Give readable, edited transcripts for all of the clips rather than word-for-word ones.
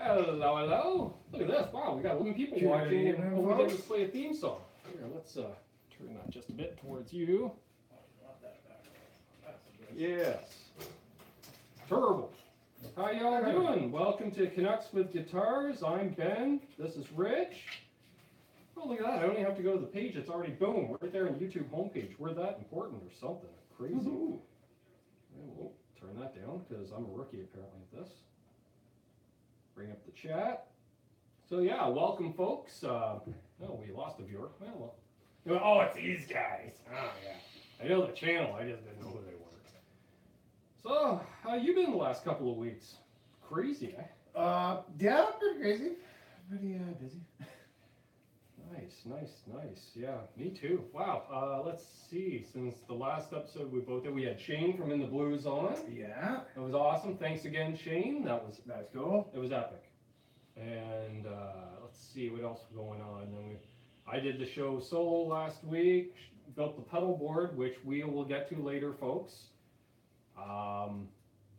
Hello, hello. Look at this. Wow, we got 11 people watching, and we didn't just play a theme song. Here, let's turn that just a bit towards you. Yes. Terrible. How y'all doing? Welcome to Canucks with Guitars. I'm Ben. This is Rich. Oh, look at that. I only have to go to the page. It's already boom, right there on the YouTube homepage. We're that important or something. Crazy. And we'll turn that down because I'm a rookie apparently at this. Bring up the chat. So yeah, welcome folks. Oh, we lost a viewer. Well, oh, it's these guys. Oh yeah, I know the channel. I just didn't know who they were. So, how you been the last couple of weeks? Crazy, eh? Yeah, pretty crazy. Pretty busy. Nice. Yeah, me too. Wow. Let's see. Since the last episode we had Shane from In the Blues on. Yeah. It was awesome. Thanks again, Shane. That's cool. It was epic. And let's see what else was going on. Then I did the show solo last week. Built the pedal board, which we will get to later, folks.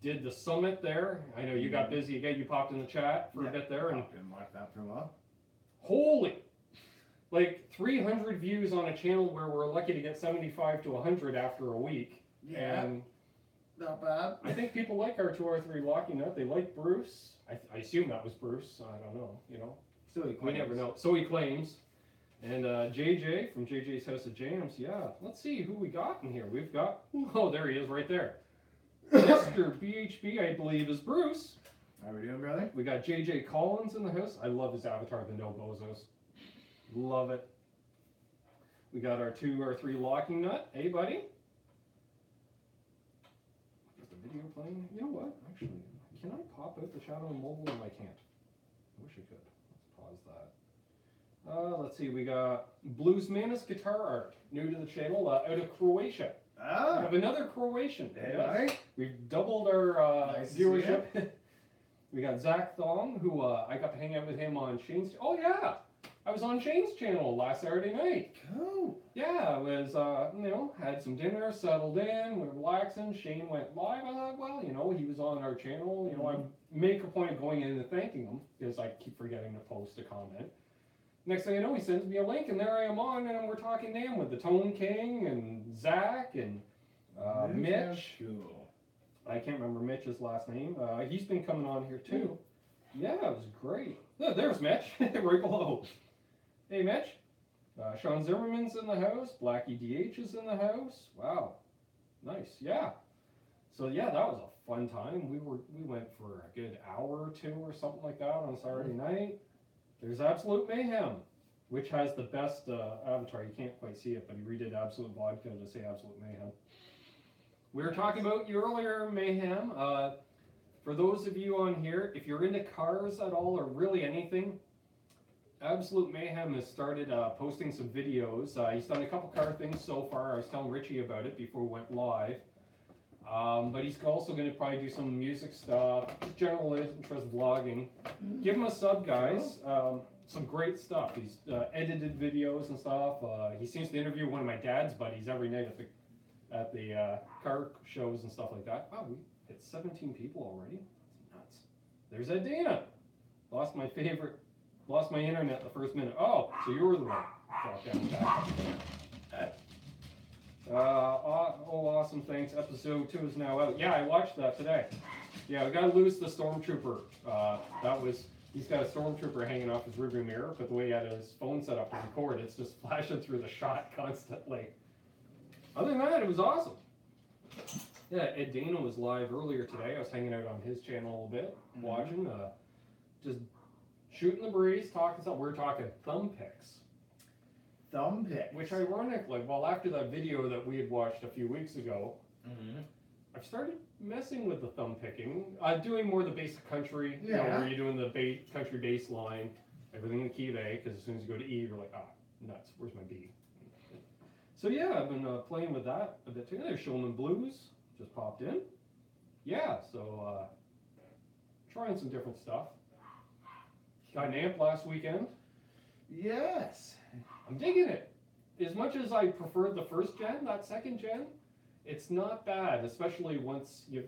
Did the summit there. I know you got busy again. You popped in the chat for a bit there, and watched that for a while. Holy! Like 300 views on a channel where we're lucky to get 75 to 100 after a week. Yeah. And not bad. I think people like our 2 or 3 locking nut. They like Bruce. I assume that was Bruce. I don't know. You know. So we never know. So he claims. And JJ from JJ's House of Jams. Yeah. Let's see who we got in here. We've got. Oh, there he is, right there. Mr. BHB, I believe, is Bruce. How we doing, brother? We got JJ Collins in the house. I love his avatar, the No Bozos. Love it. We got our 2 or 3 locking nut. Hey, buddy. Is the video playing? You know what? Actually, can I pop out the chat on mobile? No, I can't. I wish I could. Let's pause that. Let's see. We got Blues Manus Guitar Art, new to the channel, out of Croatia. Ah. We have another Croatian. Hey, yes. We've doubled our nice viewership. We got Zach Thong, who I got to hang out with him on Shane's. Oh, yeah. I was on Shane's channel last Saturday night. Cool. Yeah, I was, had some dinner, settled in, we're relaxing. Shane went live. I thought, well, he was on our channel. I make a point of going in and thanking him because I keep forgetting to post a comment. Next thing I know, he sends me a link, and there I am on, and we're talking to him with the Tone King and Zach and Mitch. Cool. I can't remember Mitch's last name. He's been coming on here too. Yeah, it was great. Oh, there's Mitch, right below. Hey, Mitch. Sean Zimmerman's in the house. Blackie DH is in the house. Wow, nice. Yeah. So yeah, that was a fun time. We went for a good hour or 2 or something like that on Saturday night. There's Absolute Mayhem, which has the best avatar. You can't quite see it, but he redid Absolute Vodka to say Absolute Mayhem. We were talking about you earlier, Mayhem. For those of you on here, if you're into cars at all or really anything, Absolute Mayhem has started posting some videos. He's done a couple car things so far. I was telling Richie about it before we went live. But he's also going to probably do some music stuff, general interest vlogging. Give him a sub, guys. Some great stuff. He's edited videos and stuff. He seems to interview one of my dad's buddies every night at the car shows and stuff like that. Wow, we hit 17 people already. That's nuts. There's Ed Dana. Lost my internet the first minute. Oh, so you were the one. Drop down back. Awesome, thanks. Episode 2 is now out. Yeah, I watched that today. Yeah, we gotta lose the Stormtrooper. He's got a Stormtrooper hanging off his rearview mirror, but the way he had his phone set up to record, it's just flashing through the shot constantly. Other than that, it was awesome. Yeah, Ed Dana was live earlier today. I was hanging out on his channel a little bit, watching, just shooting the breeze, talking stuff. We're talking thumb picks. Thumb picks. Which ironically, well, after that video that we had watched a few weeks ago Mm-hmm. I've started messing with the thumb picking. Doing more of the basic country, Yeah. where you're doing the country bass line, everything in the key of A, because as soon as you go to E, you're like, nuts, where's my B? So yeah, I've been playing with that a bit too. There's Shulman Blues, just popped in. Yeah, so trying some different stuff. Got an amp last weekend. Yes. I'm digging it. As much as I preferred the first gen, that second gen, it's not bad, especially once you.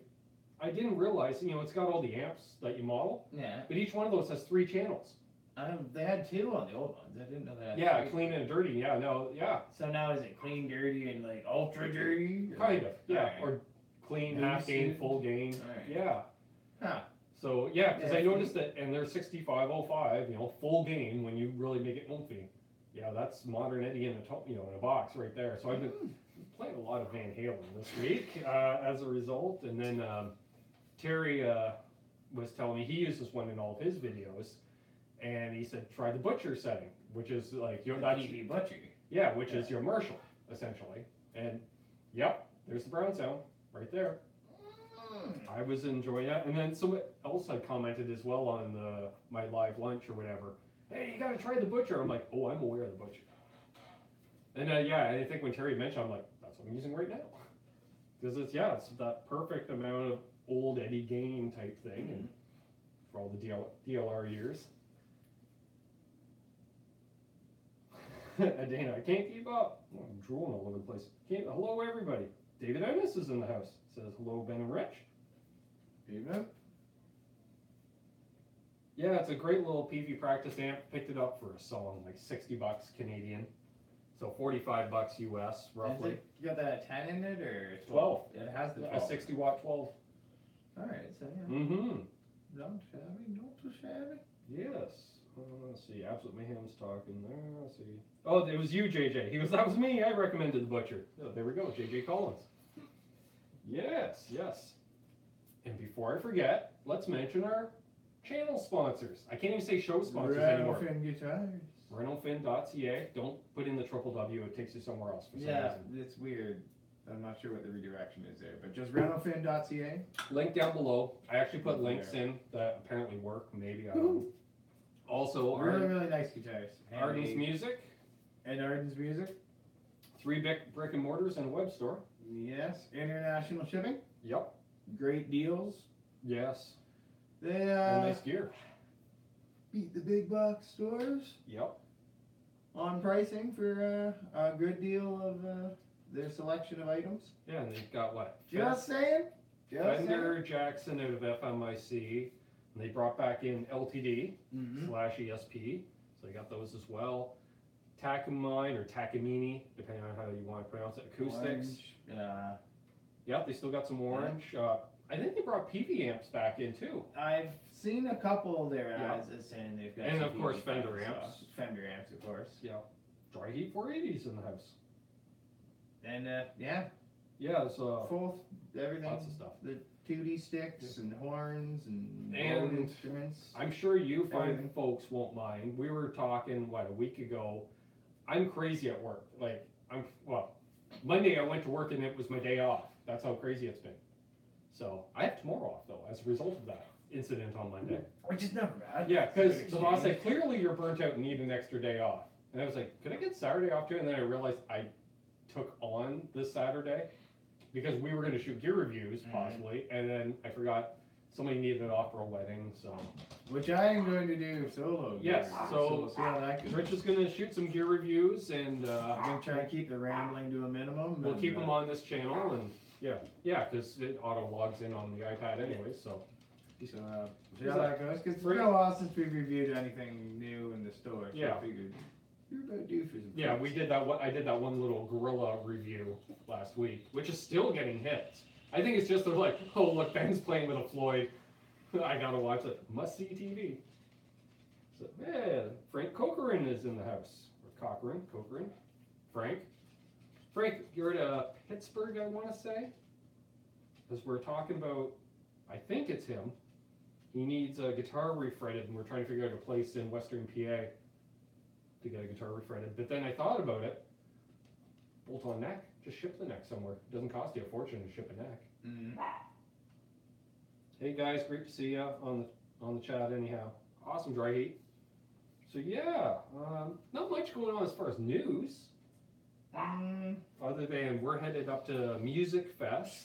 I didn't realize, it's got all the amps that you model, Yeah. but each one of those has 3 channels. They had 2 on the old ones. I didn't know that. Yeah, 3. clean and dirty. Yeah, no, yeah. So now is it clean, dirty, and like ultra dirty? Kind of, yeah. Alright. Or clean, half gain, full gain. Alright. Yeah. Huh. So yeah, because Yeah, I noticed that, and they're 6505, full gain when you really make it oomphy. Yeah, that's modern Eddie in a box right there. So I've been playing a lot of Van Halen this week as a result, and then Terry was telling me he uses one in all of his videos, and he said try the Butcher setting, which is like The PV Butcher. yeah, which is your Marshall essentially, and yep, there's the brown sound right there. I was enjoying that, and then someone else had commented as well on my live lunch or whatever. Hey, you gotta try the Butcher. I'm like, oh, I'm aware of the Butcher. And yeah, I think when Terry mentioned, I'm like, that's what I'm using right now, because it's that perfect amount of old Eddie Gain type thing, and for all the DLR years. Dana, I can't keep up. Oh, I'm drooling all over the place. Hello, everybody. David Ennis is in the house. Says hello, Ben and Rich. Evening. Yeah, it's a great little PV practice amp. Picked it up for a song, like $60 Canadian. So $45 US, roughly. You got that 10 in it or 12. It has the A 12. 60-watt 12. Alright, so yeah. Mm-hmm. Not shabby, not so shabby. Yes. Let's see. Absolute Mayhem's talking there. Let's see. Oh, it was you, JJ. That was me. I recommended the Butcher. Oh, there we go. JJ Collins. Yes, yes. And before I forget, let's mention our channel sponsors. I can't even say show sponsors anymore. Fin Guitars. RenoFin.ca. Don't put in the W. It takes you somewhere else for some Yeah, reason. it's weird. I'm not sure what the redirection is there, but just RenoFin.ca. Link down below. I actually put links in that apparently work. Maybe, I don't know. Also, Really nice guitars. Arden's Handmade. Music. And Arden's Music. 3 brick and mortars and a web store. Yes. International shipping. Yep. Great deals. Yes. They And nice gear. beat the big box stores Yep. on pricing for a good deal of their selection of items. Yeah, and they've got what? Just saying. Fender Jackson out of FMIC. And they brought back in LTD Mm-hmm. / ESP. So they got those as well. Takamine or Takamine, depending on how you want to pronounce it. Acoustics. Yep, they still got some orange. I think they brought PV amps back in too. I've seen a couple of their Yeah. ads that saying they've got And some of course, PV Fender stuff. amps. Fender amps, of course. Yeah. Dry Heat 480s in the house. And yeah, Yeah, so full everything. lots of stuff. The 2D sticks and horns and And bowed instruments. I'm sure you fine Everything. folks won't mind. We were talking, a week ago. I'm crazy at work. Like, Monday I went to work and it was my day off. That's how crazy it's been. So, I have tomorrow off, though, as a result of that incident on Monday. Which is never bad. Yeah, because Good the boss exchange. said, clearly you're burnt out and need an extra day off. And I was like, could I get Saturday off too? And then I realized I took on this Saturday because we were going to shoot gear reviews, possibly. And then I forgot somebody needed it off for a wedding, so. Which I am going to do solo. Yes, gear, so we'll see how that goes. Rich is going to shoot some gear reviews, and I'm going to try and keep the rambling to a minimum. we'll and, keep them on this channel, and yeah, because it auto logs in on the iPad anyway, so. So, see how that goes. Because it's been a while since we've reviewed anything new in the store. So Yeah. I figured you're about due for some. Yeah, fix. we did that. I did that one little gorilla review last week, which is still getting hits. I think it's just like, oh look, Ben's playing with a Floyd. I gotta watch it. Must see TV. So yeah, Frank Cochran is in the house. Or Cochran. Frank, you're at Pittsburgh, I want to say, because we're talking about. I think it's him. He needs a guitar refretted, and we're trying to figure out a place in Western PA to get a guitar refretted. But then I thought about it. bolt-on neck. Just ship the neck somewhere. It doesn't cost you a fortune to ship a neck. Mm-hmm. Hey guys, great to see you on the chat anyhow. Awesome dry heat. So yeah, not much going on as far as news. Other than we're headed up to Music Fest.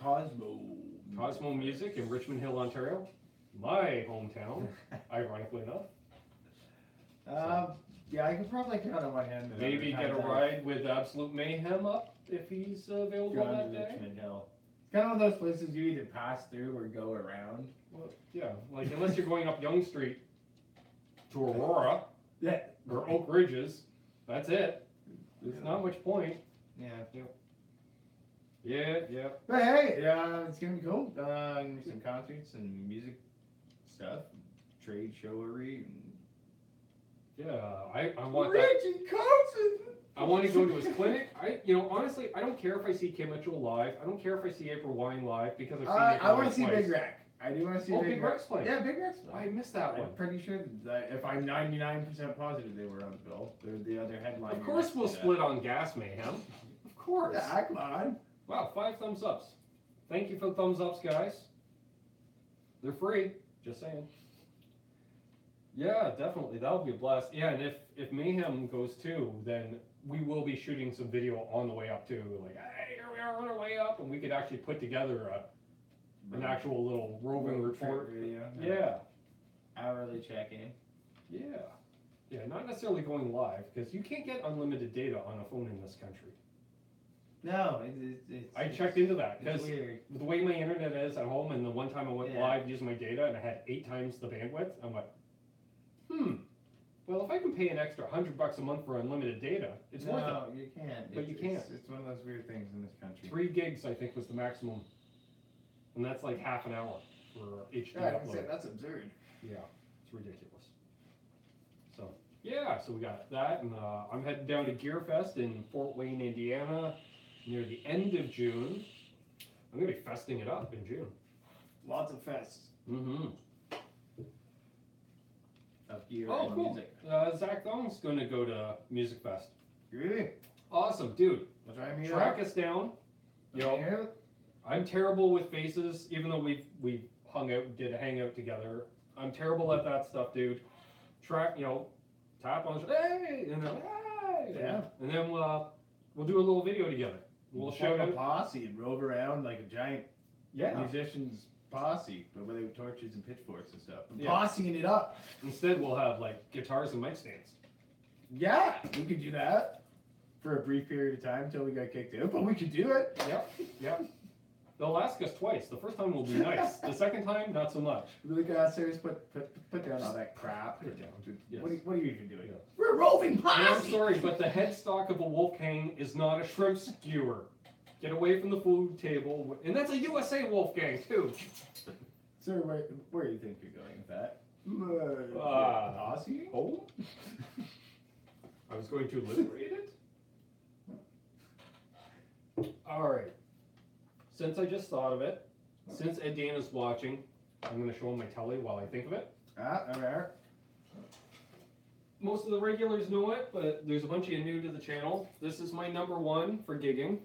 Cosmo Music in Richmond Hill, Ontario. My hometown, ironically enough. Yeah, I could probably count on one hand. Maybe get a ride with Absolute Mayhem up if he's available that day. Richmond Hill. It's kind of one of those places you either pass through or go around. Well, yeah, like unless you're going up Yonge Street to Aurora, Yeah. or Oak Ridges, that's it. There's not much point. Yeah. Yeah. But hey, it's gonna be cool. Some concerts and music stuff, trade showery. Yeah, I want that. Richie Carlson. I want to go to his clinic. Honestly, I don't care if I see Kim Mitchell live. I don't care if I see April Wine live because I've seen I want to see Big Rack. I do want to see Big Rack's playing. Yeah, Big Rack's playing. I missed that one. I'm pretty sure that if I'm 99% positive they were on the bill. They're the other headline. Of course we'll split on Gas Mayhem. Of course. Yeah, come on. Wow, 5 thumbs ups. Thank you for the thumbs ups, guys. They're free. Just saying. Yeah, definitely. That'll be a blast. Yeah, and if Mayhem goes too, then we will be shooting some video on the way up too. Like, hey, here we are on our way up, and we could actually put together an actual little roving report. Video. Yeah. Hourly check-in. Yeah, not necessarily going live, because you can't get unlimited data on a phone in this country. No, I checked into that, because weird. the way my internet is at home, and the one time I went Yeah. live using my data, and I had 8 times the bandwidth, I'm like, well, if I can pay an extra $100 a month for unlimited data, it's worth it. No, you can't. But you can't. It's one of those weird things in this country. 3 gigs, I think, was the maximum. And that's like half an hour for HD upload. That's absurd. Yeah, it's ridiculous. So, yeah, so we got that, and I'm heading down to Gear Fest in Fort Wayne, Indiana, near the end of June. I'm going to be festing it up in June. Lots of fests Mm-hmm. of gear Oh, and cool. music. Zach Thong's going to go to Music Fest. Really? Awesome, dude. We'll try and meet Track up. us down. You know, Yeah. I'm terrible with faces, even though we hung out, did a hangout together. I'm terrible at that stuff, dude. Tap on the hey, and then hey, Yeah. and then we'll do a little video together. We'll show form a out. posse and rove around like a giant Yeah. musicians posse, but with torches and pitchforks and stuff. Yeah. Posseing it up. Instead, we'll have like guitars and mic stands. Yeah, we could do that for a brief period of time until we got kicked out, but we could do it. Yep. They'll ask us twice. The first time will be nice. The second time, not so much. Really got serious, put down all that crap. Put it down. Yes. What are you even doing? Yeah. We're a roving And I'm posse! sorry, but the headstock of a Wolfgang is not a shrimp skewer. Get away from the food table. And that's a USA Wolfgang, too. Sir, where do you think you're going with that? Posse? Oh? I was going to liberate it? Alright. Since I just thought of it, since Ed Dana's watching, I'm going to show him my telly while I think of it. Alright. Most of the regulars know it, but there's a bunch of you new to the channel. This is my number 1 for gigging.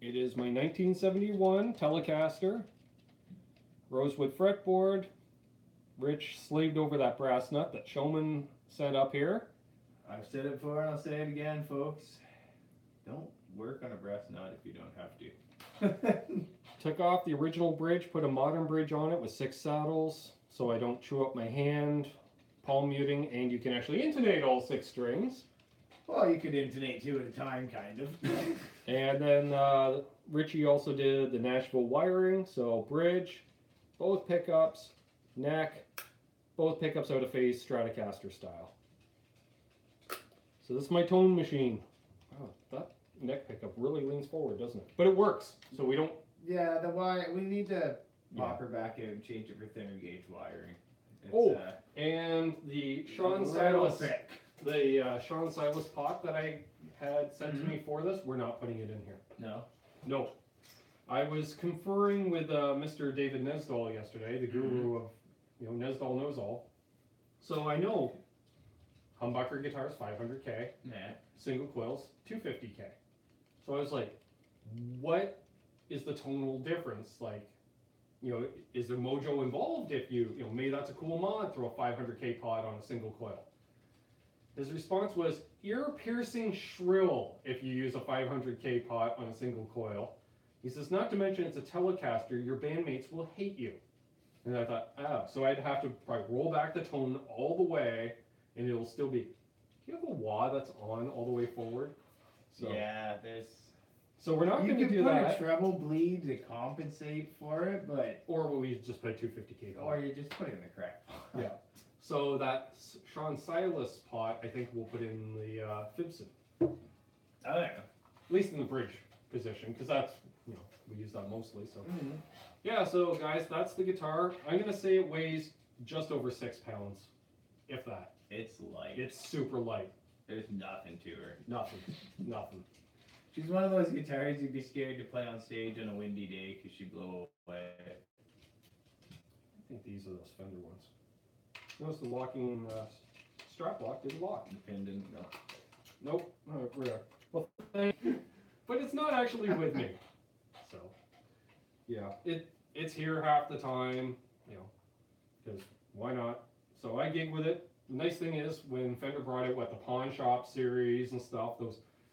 It is my 1971 Telecaster, rosewood fretboard. Rich slaved over that brass nut that Showman set up here. I've said it before and I'll say it again, folks. Don't work on a brass nut if you don't have to. Took off the original bridge, put a modern bridge on it with 6 saddles, so I don't chew up my hand, palm muting, and you can actually intonate all 6 strings. Well, you could intonate 2 at a time, kind of. And then Richie also did the Nashville wiring, so bridge, both pickups, neck, both pickups out of phase Stratocaster style. So this is my tone machine. Oh, that neck pickup really leans forward, doesn't it? But it works, so we don't... Yeah, the wire, we need to pop her back out and change it for thinner gauge wiring. It's, and the Sean little Silas... thick. The Sean Silas pot that I had sent to me for this, we're not putting it in here. No. No. I was conferring with Mr. David Nesdall yesterday, the guru of, Nesdall knows all. So I know Humbucker guitars, 500K. Yeah. Single coils, 250K. So I was like, what is the tonal difference? Like, you know, is there mojo involved if you know, maybe that's a cool mod, throw a 500K pot on a single coil. His response was, ear-piercing shrill if you use a 500K pot on a single coil. He says, not to mention it's a Telecaster, your bandmates will hate you. And I thought, oh, so I'd have to probably roll back the tone all the way, and it'll still be, do you have a wah that's on all the way forward? So, Yeah, there's... So we're not You going to can do put that. a treble bleed to compensate for it, but... Or we just put a 250K pot. Or you just put it in the crack pot. Yeah. So that Sean Silas pot, I think we'll put in the Fibson. Oh, yeah. At least in the bridge position, because that's, you know, we use that mostly. So Mm-hmm. yeah, so guys, that's the guitar. I'm going to say it weighs just over 6 pounds, if that. It's light. It's super light. There's nothing to her. Nothing. Nothing. She's one of those guitars you'd be scared to play on stage on a windy day because she'd blow away. I think these are those Fender ones. Notice the locking strap lock didn't lock. The pin didn't go. Nope. Oh, rare. Well, but it's not actually with me. So, yeah, it's here half the time, you know, because why not? So I gig with it. The nice thing is when Fender brought it, the Pawn Shop series and stuff,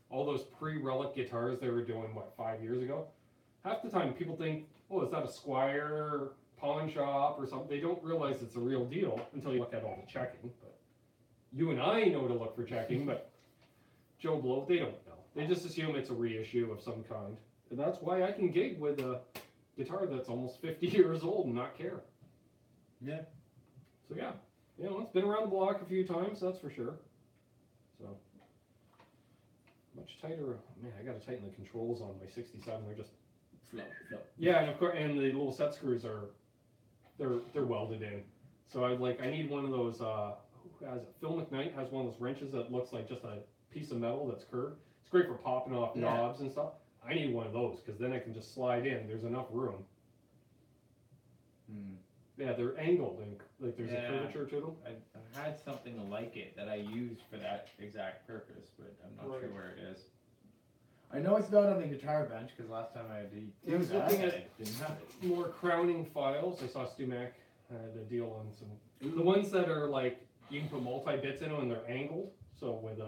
all those pre-Relic guitars they were doing, 5 years ago? Half the time people think, oh, is that a Squire Pawn Shop or something? They don't realize it's a real deal until you look at all the checking. But you and I know to look for checking, but Joe Blow, they don't know. They just assume it's a reissue of some kind. And that's why I can gig with a guitar that's almost 50 years old and not care. Yeah. So yeah, you know, it's been around the block a few times, that's for sure. So much tighter. Man, I got to tighten the controls on my 67. They're just Flop, flop. yeah, and of course, and the little set screws are they're welded in. So I need one of those. Who has it? Phil McKnight has one of those wrenches that looks like just a piece of metal that's curved. It's great for popping off knobs and stuff. I need one of those because then I can just slide in. There's enough room. Hmm. Yeah, they're angled and like there's a curvature to them. I had something like it that I used for that exact purpose, but I'm not sure where it is. I know it's not on the guitar bench because last time I did. I was looking at didn't have it. more crowning files. I saw Stu Mac had a deal on some. The ones that are like you can put multi bits in them and they're angled. So with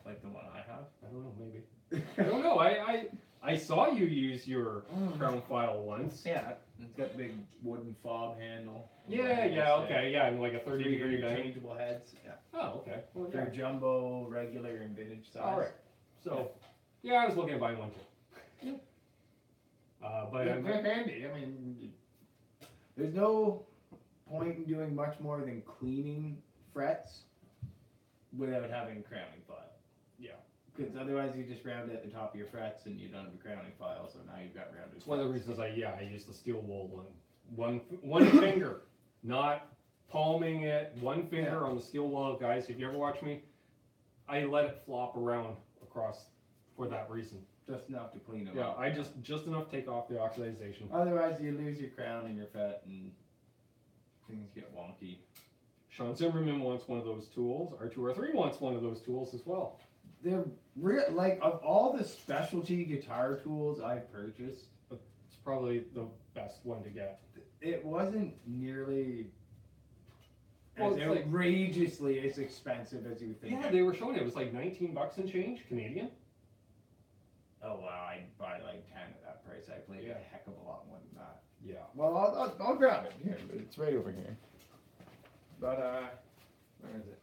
Like the one I have. I don't know, maybe. I don't know. I saw you use your crown file once. Yeah, it's got the big wooden fob handle. Yeah, okay, yeah, and like a 30-degree bang. Changeable heads. Yeah. Oh, okay. Well, They're jumbo, regular, and vintage size. all right. So, yeah, I was looking at buying one too. But They're handy. I mean, there's no point in doing much more than cleaning frets without having a crowning file. yeah, Because otherwise you just round it at the top of your frets and you don't have a crowning file, so now you've got rounded it's one of the frets. reasons I use the steel wool one finger, not palming it, one finger on the steel wool. Guys, if you ever watch me, I let it flop around across for that reason. Just enough to clean them Yeah, up. I just enough take off the oxidization. Otherwise you lose your crown and your fret and things get wonky. Sean Zimmerman wants one of those tools. R2R3 wants one of those tools as well. They're like of all the specialty guitar tools I've purchased, It's probably the best one to get. it wasn't nearly Well, as it's like- outrageously as expensive as you would think. Yeah, they were showing it was like $19 and change Canadian. Oh wow, I'd buy like 10 at that price. I played Yeah. a heck of a lot more than that. Yeah. Well, I'll grab it here. It's right over here. But where is it?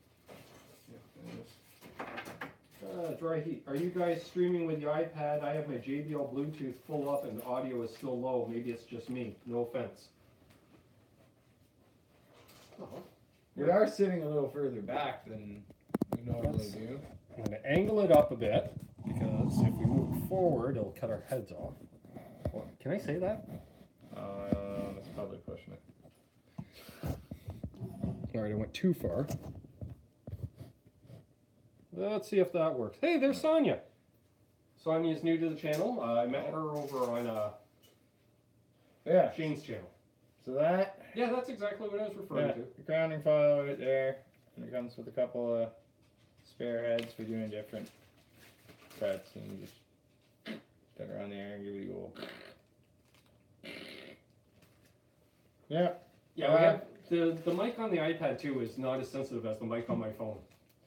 Yeah, there it is. Dry heat. Are you guys streaming with your iPad? I have my JBL Bluetooth full up and the audio is still low. Maybe it's just me. No offense. We are sitting a little further back than we normally do. I'm going to angle it up a bit because if we move forward, it'll cut our heads off. What, can I say that? That's probably pushing it. All right, I went too far. Let's see if that works. Hey, there's Sonia. Sonia's new to the channel. I met her over on Yeah. Shane's channel. So that. Yeah, that's exactly what I was referring to. The crowning file right there, and it comes with a couple of spare heads for doing different frets, and you just put it around there and give it a go. Yeah. Yeah, we have the mic on the iPad too is not as sensitive as the mic on my phone.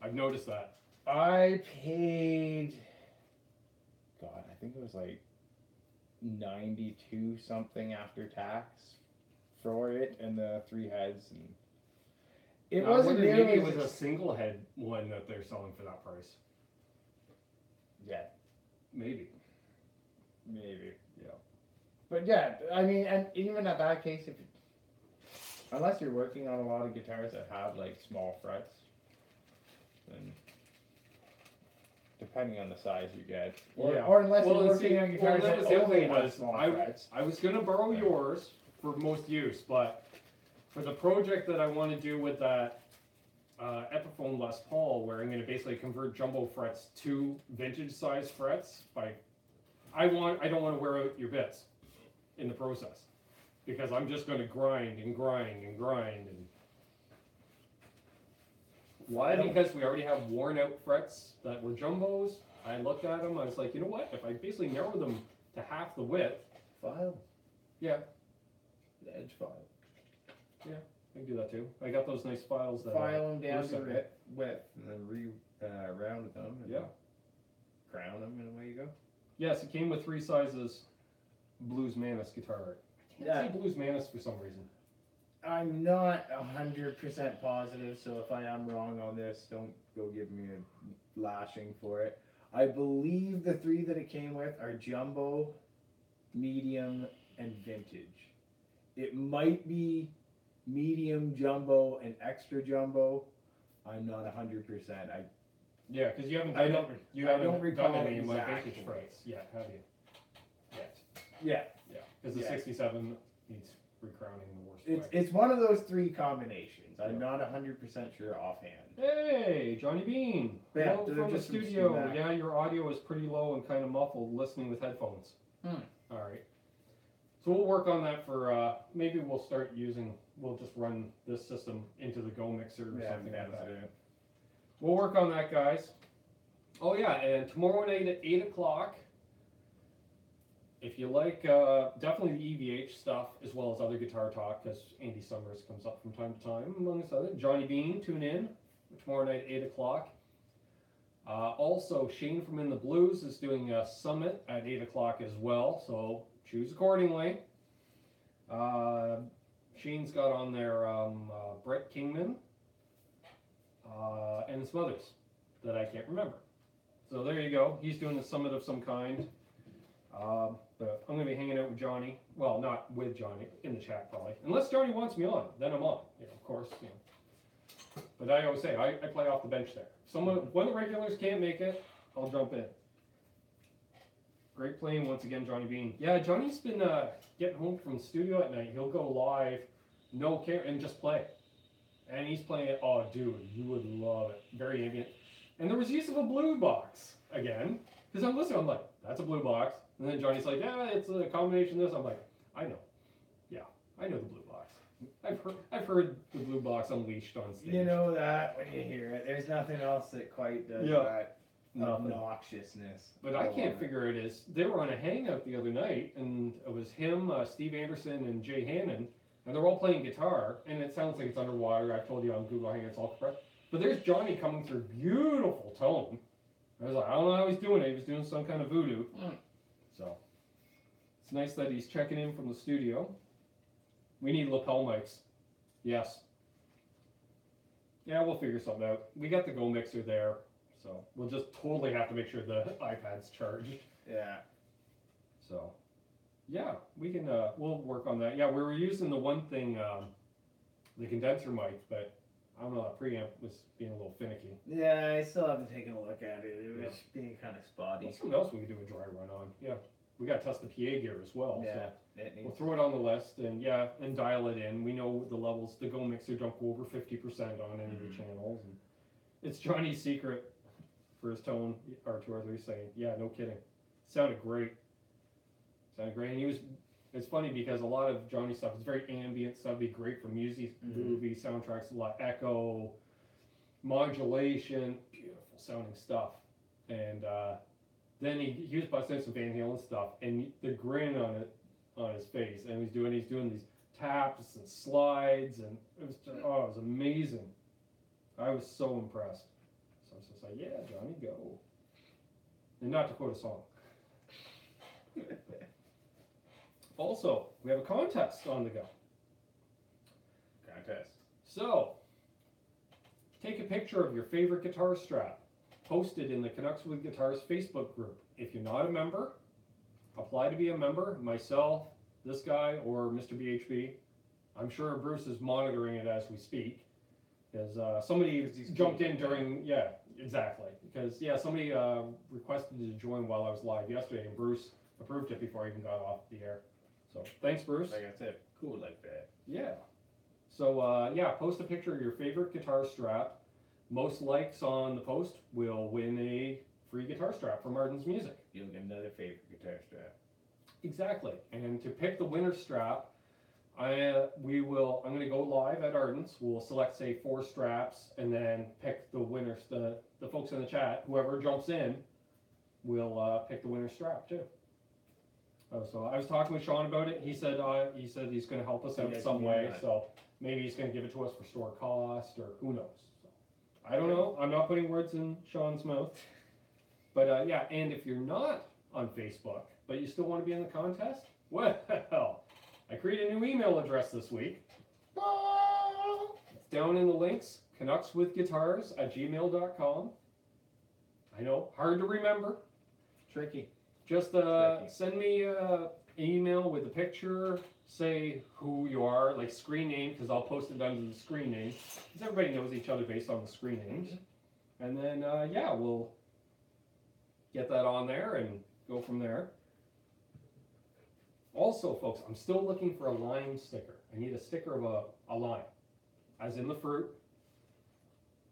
I've noticed that. I paid, God, I think it was like 92 something after tax for it and the 3 heads, and it I wasn't wonder nearly maybe it as was a single head one that they're selling for that price. yeah, Maybe. maybe. Yeah. But yeah, I mean, and even at that case, if unless you're working on a lot of guitars that have like small frets, then depending on the size you get, or unless you're working on guitars that that was the other only thing have was small I frets. was gonna borrow Yeah. yours for most use, but for the project that I want to do with that Epiphone Les Paul, where I'm gonna basically convert jumbo frets to vintage size frets, I don't want to wear out your bits in the process, because I'm just gonna grind and grind and grind and. Why? Because we already have worn out frets that were jumbos. I looked at them, I was like, you know what, if I basically narrow them to half the width. File. Yeah. The edge file. I can do that too. I got those nice files that. File them down Bruce to sent me. width, and then round them. And Yeah. crown them, and away you go. Yes, it came with 3 sizes Blues Manus guitar. I can't say Blues Manus for some reason. I'm not 100% positive, so if I am wrong on this, don't go give me a lashing for it. I believe the 3 that it came with are jumbo, medium, and vintage. It might be medium, jumbo, and extra jumbo. I'm not 100%. Yeah, because you haven't I done don't- it. You I haven't don't recall done any of my exactly. vintage frets yet, have you? Yet. Yeah, Yeah. Because the Yeah. 67 needs recrowning the worst it's way. it's one of those 3 combinations. I'm Yeah. not 100% sure offhand. Hey, Johnny Bean. Yeah, Hello they're from the just from studio. Steam Yeah, your audio is pretty low and kind of muffled listening with headphones. Hmm. All right. So we'll work on that for, maybe we'll just run this system into the Go mixer or something like that. We'll work on that, guys. Oh yeah, and tomorrow night at 8 o'clock, if you like, definitely the EVH stuff as well as other guitar talk, because Andy Summers comes up from time to time, amongst others. Johnny Bean, tune in tomorrow night at 8 o'clock. Also, Shane from In the Blues is doing a summit at 8 o'clock as well, so choose accordingly. Shane's got on there Brett Kingman and some others that I can't remember. So there you go. He's doing a summit of some kind. But I'm going to be hanging out with Johnny. Well, not with Johnny, in the chat probably. Unless Johnny wants me on, then I'm on. Of course. But I always say, I play off the bench there. When the regulars can't make it, I'll jump in. Great playing once again, Johnny Bean. Yeah, Johnny's been getting home from the studio at night. He'll go live, no care, and just play. And he's playing it. Oh, dude, you would love it. Very ambient. And there was use of a blue box again. Because I'm listening, I'm like, that's a blue box. And then Johnny's like, yeah, it's a combination of this. I'm like, I know. Yeah, I know the blue box. I've heard the blue box unleashed on stage. You know that when you hear it. There's nothing else that quite does that Nothing. obnoxiousness. But I can't figure it is. They were on a hangout the other night, and it was him, Steve Anderson, and Jay Hannon, and they're all playing guitar, and it sounds like it's underwater. I've told you on Google Hangouts all correct. But there's Johnny coming through beautiful tone. I was like, I don't know how he's doing it. He was doing some kind of voodoo. So it's nice that he's checking in from the studio. We need lapel mics. Yes. Yeah, we'll figure something out. We got the Go mixer there, so we'll just totally have to make sure the iPad's charged. Yeah. So, yeah, we can. We'll work on that. Yeah, we were using the one thing, the condenser mic, but I don't know. That preamp was being a little finicky. Yeah, I still haven't taken a look at it. It was being kind of spotty. What's something else we can do a dry run on? Yeah, we got to test the PA gear as well. Yeah, So it we'll needs. throw it on the list and and dial it in. We know the levels. The Go mixer don't go over 50% on any of the channels. And it's Johnny's secret for his tone. R2R3 saying, yeah, no kidding. Sounded great. And he was. It's funny because a lot of Johnny stuff is very ambient stuff. Be great for music, movie soundtracks, a lot echo. modulation, beautiful sounding stuff. And then he was busting out some Van Halen stuff, and the grin on his face, and he's doing these taps and slides, and it was amazing. I was so impressed. So I was just like, yeah, Johnny, go. And not to quote a song. Also, we have a contest on the go. Contest. So, take a picture of your favorite guitar strap, post it in the Canucks with Guitars Facebook group. If you're not a member, apply to be a member. Myself, this guy, or Mr. BHB. I'm sure Bruce is monitoring it as we speak. Because somebody jumped in during, yeah, exactly. Because, yeah, somebody requested to join while I was live yesterday, and Bruce approved it before I even got off the air. So, thanks, Bruce. Like I said, cool like that. Yeah. So, yeah, post a picture of your favorite guitar strap. Most likes on the post will win a free guitar strap from Martin's Music. You'll get another favorite guitar strap. Exactly. And to pick the winner strap, I'm going to go live at Arden's. We'll select, say, 4 straps, and then pick the winners. The folks in the chat, whoever jumps in, will pick the winner strap too. So I was talking with Sean about it. He said he's going to help us out some way. So maybe he's going to give it to us for store cost, or who knows. So, I don't know. I'm not putting words in Sean's mouth. But yeah, and if you're not on Facebook, but you still want to be in the contest, well, I created a new email address this week. It's down in the links, canuckswithguitars@gmail.com. I know, hard to remember. Tricky. Just send me an email with a picture, say who you are, like screen name, because I'll post it under the screen name, because everybody knows each other based on the screen names. And then, yeah, we'll get that on there and go from there. Also, folks, I'm still looking for a lime sticker. I need a sticker of a lime, as in the fruit.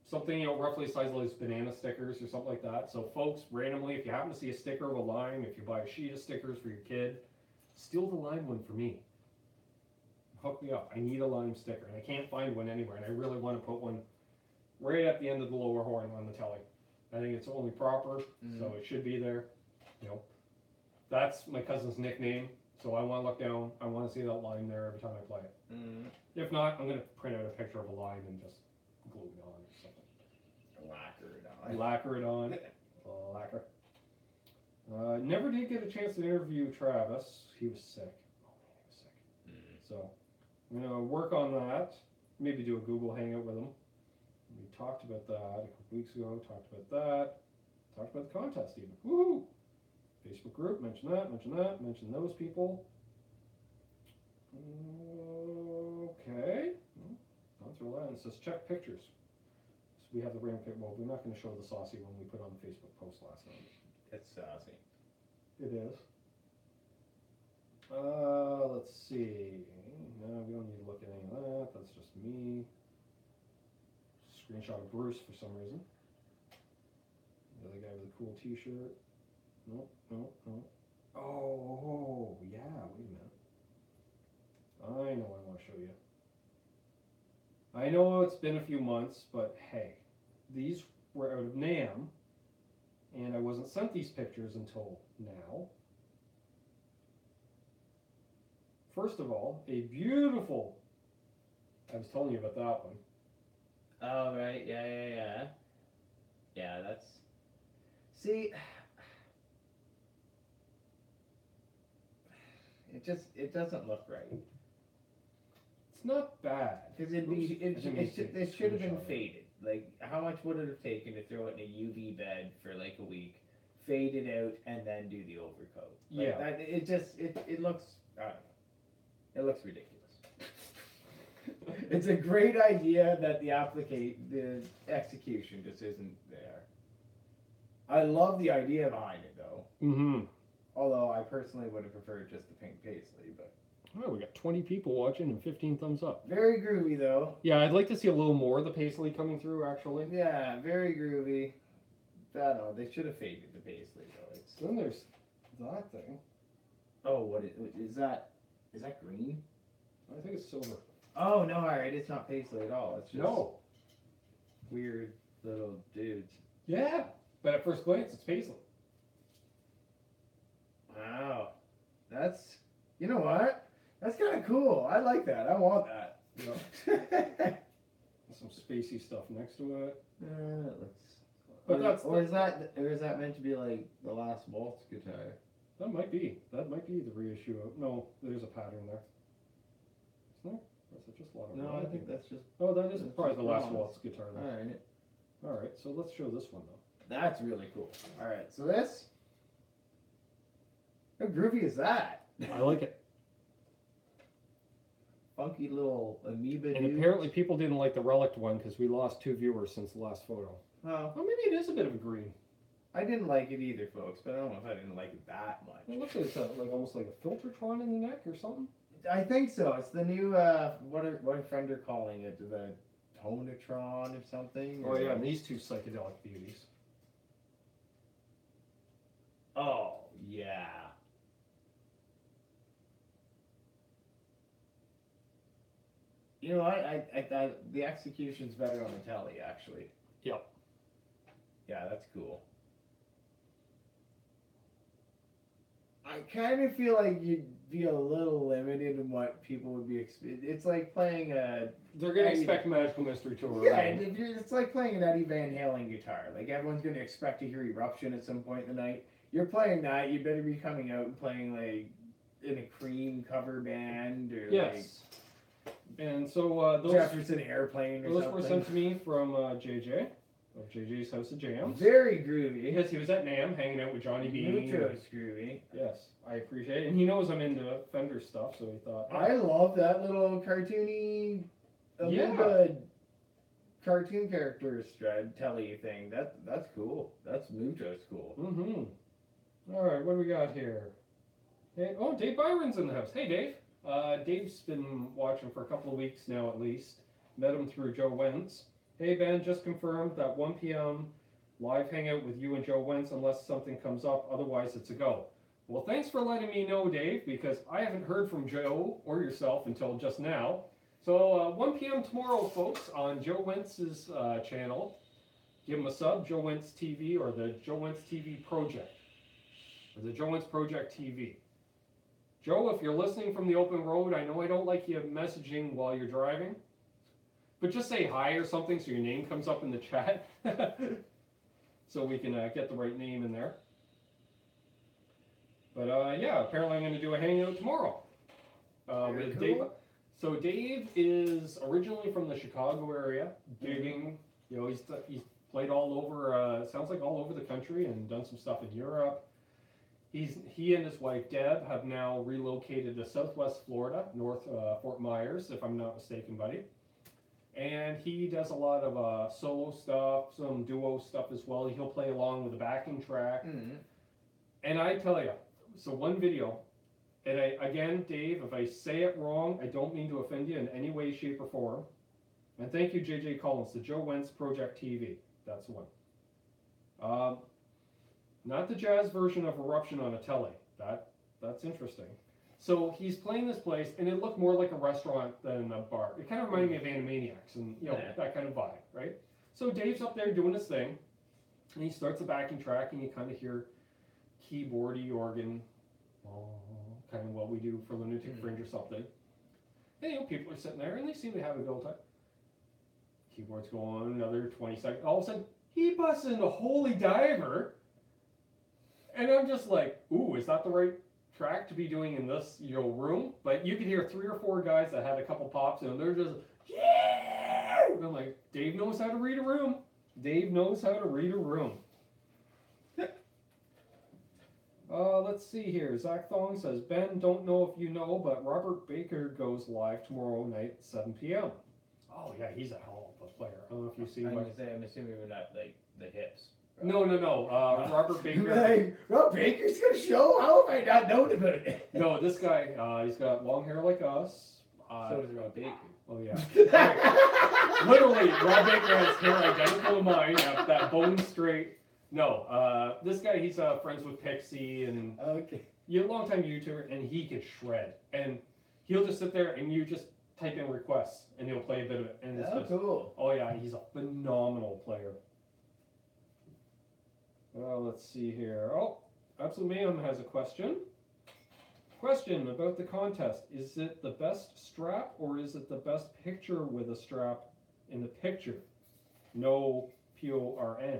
Something, you know, roughly the size of those banana stickers or something like that. So, folks, randomly, if you happen to see a sticker of a lime, if you buy a sheet of stickers for your kid, steal the lime one for me. Hook me up. I need a lime sticker, and I can't find one anywhere, and I really want to put one right at the end of the lower horn on the telly. I think it's only proper, so it should be there. You know, that's my cousin's nickname. So I want to look down. I want to see that line there every time I play it. If not, I'm going to print out a picture of a line and just glue it on or something. Lacquer it on. Lacquer it on. Lacquer. Never did get a chance to interview Travis. He was sick. Oh man, he was sick. So I'm going to work on that. Maybe do a Google Hangout with him. We talked about that a couple weeks ago. Talked about that. Talked about the contest even. Woohoo! Facebook group, mention that, mention those people. Okay. Gone through that. It says check pictures. So we have the random pic. Well, we're not going to show the saucy one we put on the Facebook post last night. It's saucy. It is. Let's see. No, we don't need to look at any of that. That's just me. Screenshot of Bruce for some reason. The other guy with a cool t-shirt. No. Oh, yeah, wait a minute. I know I want to show you. I know it's been a few months, but hey, these were out of NAM, and I wasn't sent these pictures until now. First of all, a beautiful, I was telling you about that one. Oh, right, yeah. Yeah, that's, see, it doesn't look right. It's not bad. Because it should have been faded. Like, how much would it have taken to throw it in a UV bed for like a week, fade it out, and then do the overcoat? Like, Yeah. It looks, I don't know. It looks ridiculous. It's a great idea that the execution just isn't there. I love the idea behind it though. Mm-hmm. Although I personally would have preferred just the pink paisley, but. Oh, we got 20 people watching and 15 thumbs up. Very groovy though. Yeah, I'd like to see a little more of the paisley coming through actually. Yeah, very groovy. I don't know, they should have faded the paisley though. Then there's that thing. Oh, what is that? Is that green? I think it's silver. Oh no, alright, it's not paisley at all. It's just No. weird little dudes. Yeah, but at first glance, it's Paisley. Wow. That's, you know what? That's kind of cool. I like that. I want that. Some spacey stuff next to it. Let's. But Or is that meant to be like the last waltz guitar? That might be the reissue. No, there's a pattern there. Isn't there? Or is it just a lot of No, I red? think that's just. Oh, that is that's probably just the last bronze. waltz guitar All then. right. All right, so let's show this one though. That's really cool. All right. So this. How groovy is that? I like it. Funky little amoeba. And dude. apparently people didn't like the relic one because we lost 2 viewers since the last photo. Well, Well, maybe it is a bit of a green. I didn't like it either, folks. But I don't know if I didn't like it that much. It looks like it's like almost like a Filtertron in the neck or something. I think so. It's the new what are Fender calling it? The Tonatron or something? Oh yeah, and these 2 psychedelic beauties. Oh yeah. You know what? I thought the execution's better on the telly actually. Yep. Yeah, that's cool. I kind of feel like you'd be a little limited in what people would be. It's like playing a. They're gonna Eddie- expect Magical Mystery Tour. Yeah, right? it's like playing an Eddie Van Halen guitar. Like everyone's gonna expect to hear Eruption at some point in the night. You're playing that. You better be coming out and playing like in a Cream cover band or Yes. And so like those Jefferson Airplane or were something. sent to me from JJ of JJ's House of Jams. Very groovy. Because he was at NAMM hanging out with Johnny B. Mucho groovy. Yes, I appreciate it. And he knows I'm into Fender stuff, so he thought, I love that little cartoony amoeba cartoon character telly thing. That's cool. That's Mucho's cool. Mm-hmm. All right, what do we got here? Hey, oh, Dave Byron's in the house. Hey, Dave. Dave's been watching for a couple of weeks now at least. Met him through Joe Wentz. Hey, Ben, just confirmed that 1 p.m. live hangout with you and Joe Wentz unless something comes up. Otherwise, it's a go. Well, thanks for letting me know, Dave, because I haven't heard from Joe or yourself until just now. So 1 p.m. tomorrow, folks, on Joe Wentz's channel. Give him a sub, Joe Wentz TV or the Joe Wentz TV Project. Or the Joe Wentz Project TV. Joe, if you're listening from the open road, I know I don't like you messaging while you're driving, but just say hi or something so your name comes up in the chat, so we can get the right name in there. But yeah, apparently I'm going to do a hangout tomorrow with cool. Dave. So Dave is originally from the Chicago area, gigging. You know, he's played all over. Sounds like all over the country and done some stuff in Europe. He and his wife Deb have now relocated to Southwest Florida, North Fort Myers, if I'm not mistaken, buddy. And he does a lot of solo stuff, some duo stuff as well. He'll play along with the backing track. Mm-hmm. And I tell you, so one video, and again, Dave, if I say it wrong, I don't mean to offend you in any way, shape, or form. And thank you, JJ Collins, the Joe Wentz Project TV. That's the one. Not the jazz version of Eruption on a telly. That's interesting. So he's playing this place, and it looked more like a restaurant than a bar. It kind of reminded me of Animaniacs and that kind of vibe, right? So Dave's up there doing his thing, and he starts the backing track, and you kind of hear keyboardy organ, kind of what we do for Lunatic Fringe or something. And people are sitting there, and they seem to have a good old time. Keyboard's going another 20 seconds. All of a sudden, he busts into Holy Diver. And I'm just like, ooh, is that the right track to be doing in this room? But you could hear 3 or 4 guys that had a couple pops, and they're just, yeah! And I'm like, Dave knows how to read a room. Dave knows how to read a room. Let's see here. Zach Thong says, Ben, don't know if you know, but Robert Baker goes live tomorrow night at 7 p.m. Oh, yeah, he's a hell of a player. I don't know if you see I'm what... gonna say, I'm assuming we're not like the hips. No. Robert Baker. Like, Rob Baker's gonna show? How have I not known about it? No, this guy, he's got long hair like us. So does Rob Baker. Oh, yeah. Right. Literally, Rob Baker has hair identical to mine, that bone straight. No, this guy, he's friends with Pixie and Okay. long-time YouTuber, and he can shred. And he'll just sit there and you just type in requests, and he'll play a bit of it. And it's just, cool. oh, yeah, he's a phenomenal player. Well, let's see here. Oh, Absolute Mayhem has a question. Question about the contest. Is it the best strap or is it the best picture with a strap in the picture? No PORN.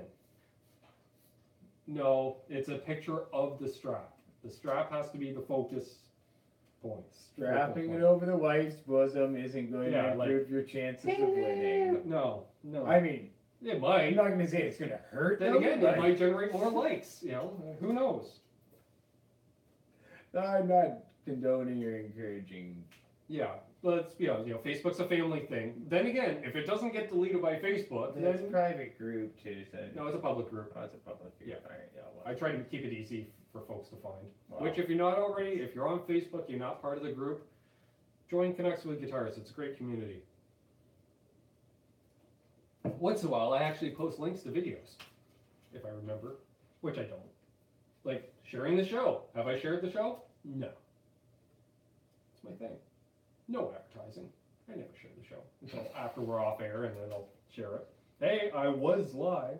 No, it's a picture of the strap. The strap has to be the focus point. Strapping it over the wife's bosom isn't going to improve your chances of winning. No. I mean, It I'm might. not going to say it's going to hurt Then them, again, but it might generate more likes. Who knows? I'm not condoning or encouraging. Yeah, let's be honest. Facebook's a family thing. Then again, if it doesn't get deleted by Facebook, It's a then private group too, so no, it's a public group. Oh, it's a public group. Yeah. All right, yeah. Well, I try to keep it easy for folks to find. wow. Which, if you're not already, if you're on Facebook, you're not part of the group, join Canucks with Guitars. It's a great community. Once in a while, I actually post links to videos, if I remember, which I don't. Like sharing the show. Have I shared the show? No. It's my thing. No advertising. I never share the show until after we're off air, and then I'll share it. Hey, I was live.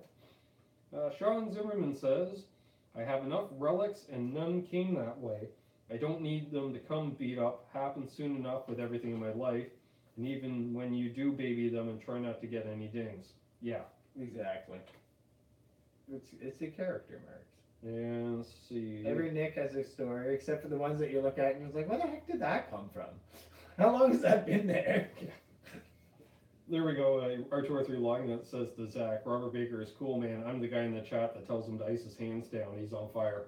Sean Zimmerman says, I have enough relics and none came that way. I don't need them to come beat up. Happens soon enough with everything in my life. And even when you do baby them and try not to get any dings. Yeah. Exactly. It's a character, Marks. And let's see. Every Nick has a story, except for the ones that you look at and you're like, where the heck did that come from? How long has that been there? There we go. R2R3 logging that says to Zach, Robert Baker is cool, man. I'm the guy in the chat that tells him to ice his hands down. He's on fire.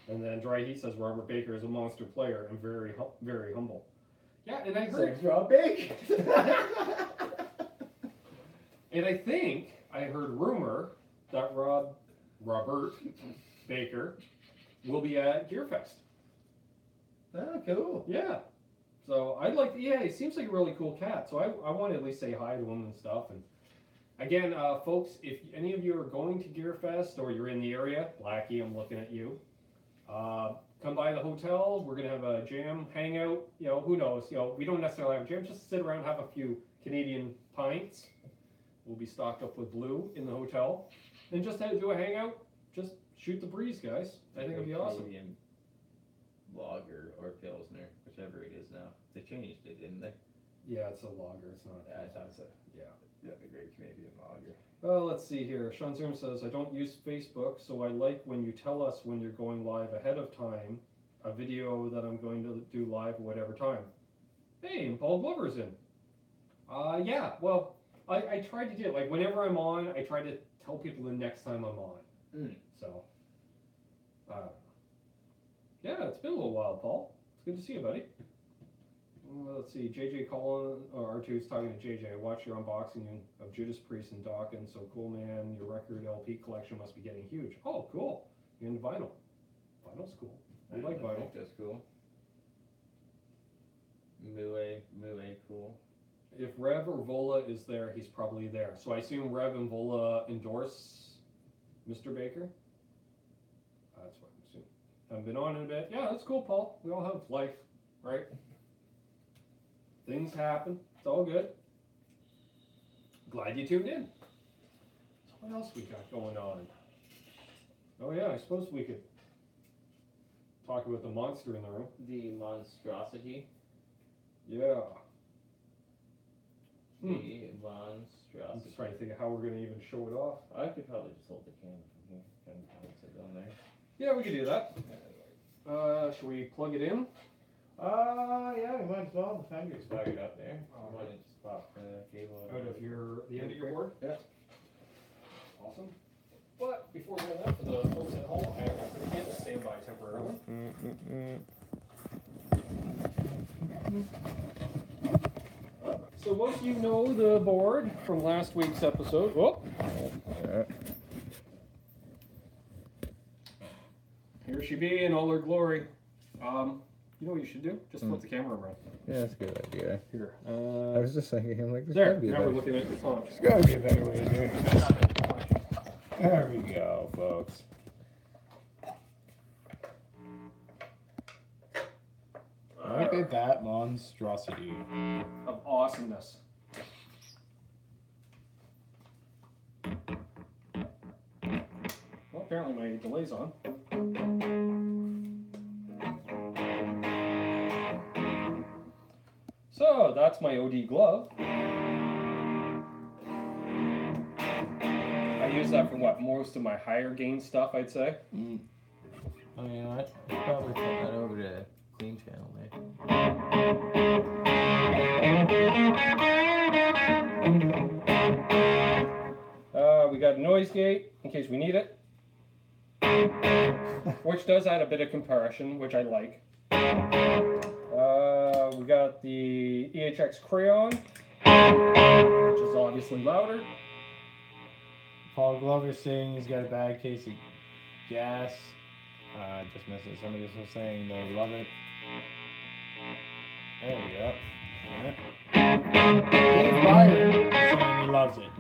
And then Dry Heat says Robert Baker is a monster player and very, very humble. Yeah, and I heard. Thanks, Rob Big. And I think I heard rumor that Robert Baker will be at GearFest. Oh, cool. Yeah. So I'd like, he seems like a really cool cat. So I want to at least say hi to him and stuff. And again, folks, if any of you are going to GearFest or you're in the area, Blackie, I'm looking at you. Come by the hotel. We're gonna have a jam hangout. Who knows? We don't necessarily have a jam. Just sit around, have a few Canadian pints. We'll be stocked up with blue in the hotel, and just do a hangout. Just shoot the breeze, guys. I think it'll be awesome. Canadian lager or pilsner, whichever it is now. They changed it, didn't they? Yeah, it's a lager. It's not. Yeah, I thought so. Yeah. Yeah, the Great Canadian Lager. Well, let's see here. Sean Zoom says, I don't use Facebook, so I like when you tell us when you're going live ahead of time, a video that I'm going to do live at whatever time. Hey, and Paul Glover's in. Yeah, well, I try to do it. Like, whenever I'm on, I try to tell people the next time I'm on. So, yeah, it's been a little while, Paul. It's good to see you, buddy. Let's see, JJ Collin, or R2 is talking to JJ. I watched your unboxing of Judas Priest and Dawkins. So cool, man. Your record LP collection must be getting huge. Oh, cool. You're into vinyl. Vinyl's cool. I like vinyl. think that's cool. Mue, cool. If Rev or Vola is there, he's probably there. So I assume Rev and Vola endorse Mr. Baker? That's what I'm assuming. Haven't been on in a bit. Yeah, that's cool, Paul. We all have life, right? Things happen. It's all good. Glad you tuned in. So what else we got going on? Oh yeah, I suppose we could talk about the monster in the room. The monstrosity. Yeah. The I'm monstrosity. just trying to think of how we're going to even show it off. I could probably just hold the camera from here. Kind of sit down there. Yeah, we could do that. Should we plug it in? Yeah, we might as well. The fender's fired up there. I might just pop the cable Out of the end of your board? Yeah. Awesome. But before we go that, for the folks at home, I have to get a standby temporarily. So most of you know the board from last week's episode. Whoop. Here she be in all her glory. You know what you should do? Just flip the camera around. Yeah, that's a good idea. Here. I was just thinking, I'm like, there's There. gotta be a Now we're better, looking at the phone. there's gotta be a better way of doing this. There we go, folks. Look at that monstrosity. Of awesomeness. Well, apparently my delay's on. So that's my OD glove. I use that for what? Most of my higher gain stuff, I'd say. Mm. Oh, you know what? I'll probably put that over to Clean Channel, mate. We got a noise gate in case we need it, which does add a bit of compression, which I like. We got the EHX crayon, which is obviously louder. Paul Glover's saying he's got a bad case of gas. Just missed it. Somebody was saying they love it. There we go. Dave Byron is saying he loves it.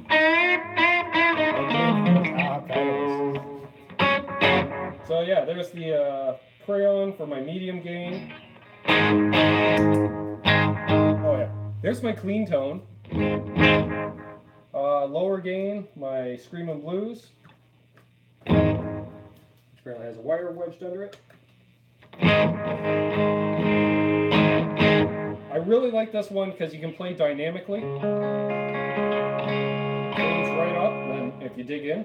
So yeah, there's the crayon for my medium gain. Oh yeah, there's my clean tone. Lower gain, my Screamin' Blues. Which apparently has a wire wedged under it. I really like this one because you can play dynamically. Gains right up, and then if you dig in.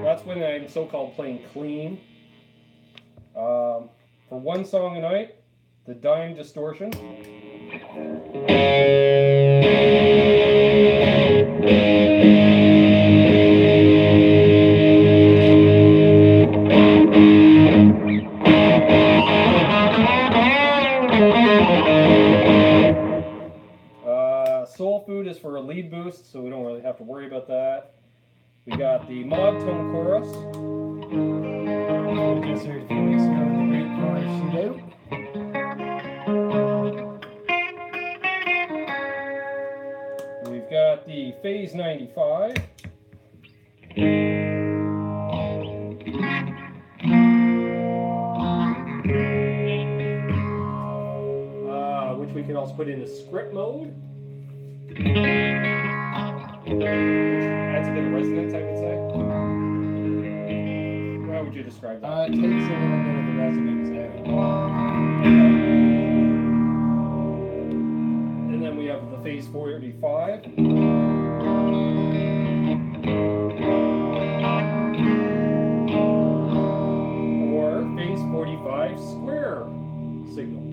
That's when I'm so-called playing clean. For one song a night, the Dime Distortion. Soul Food is for a lead boost, so we don't really have to worry about that. We got the Mod Tone Chorus. We just heard a few weeks ago in the Great Chorus Shootout. We've got the Phase 95. Which we can also put into script mode. Which adds a bit of resonance, I would say. How would you describe that? It takes a little bit of the resonance out. And then we have the Phase 45. Or Phase 45 square signal.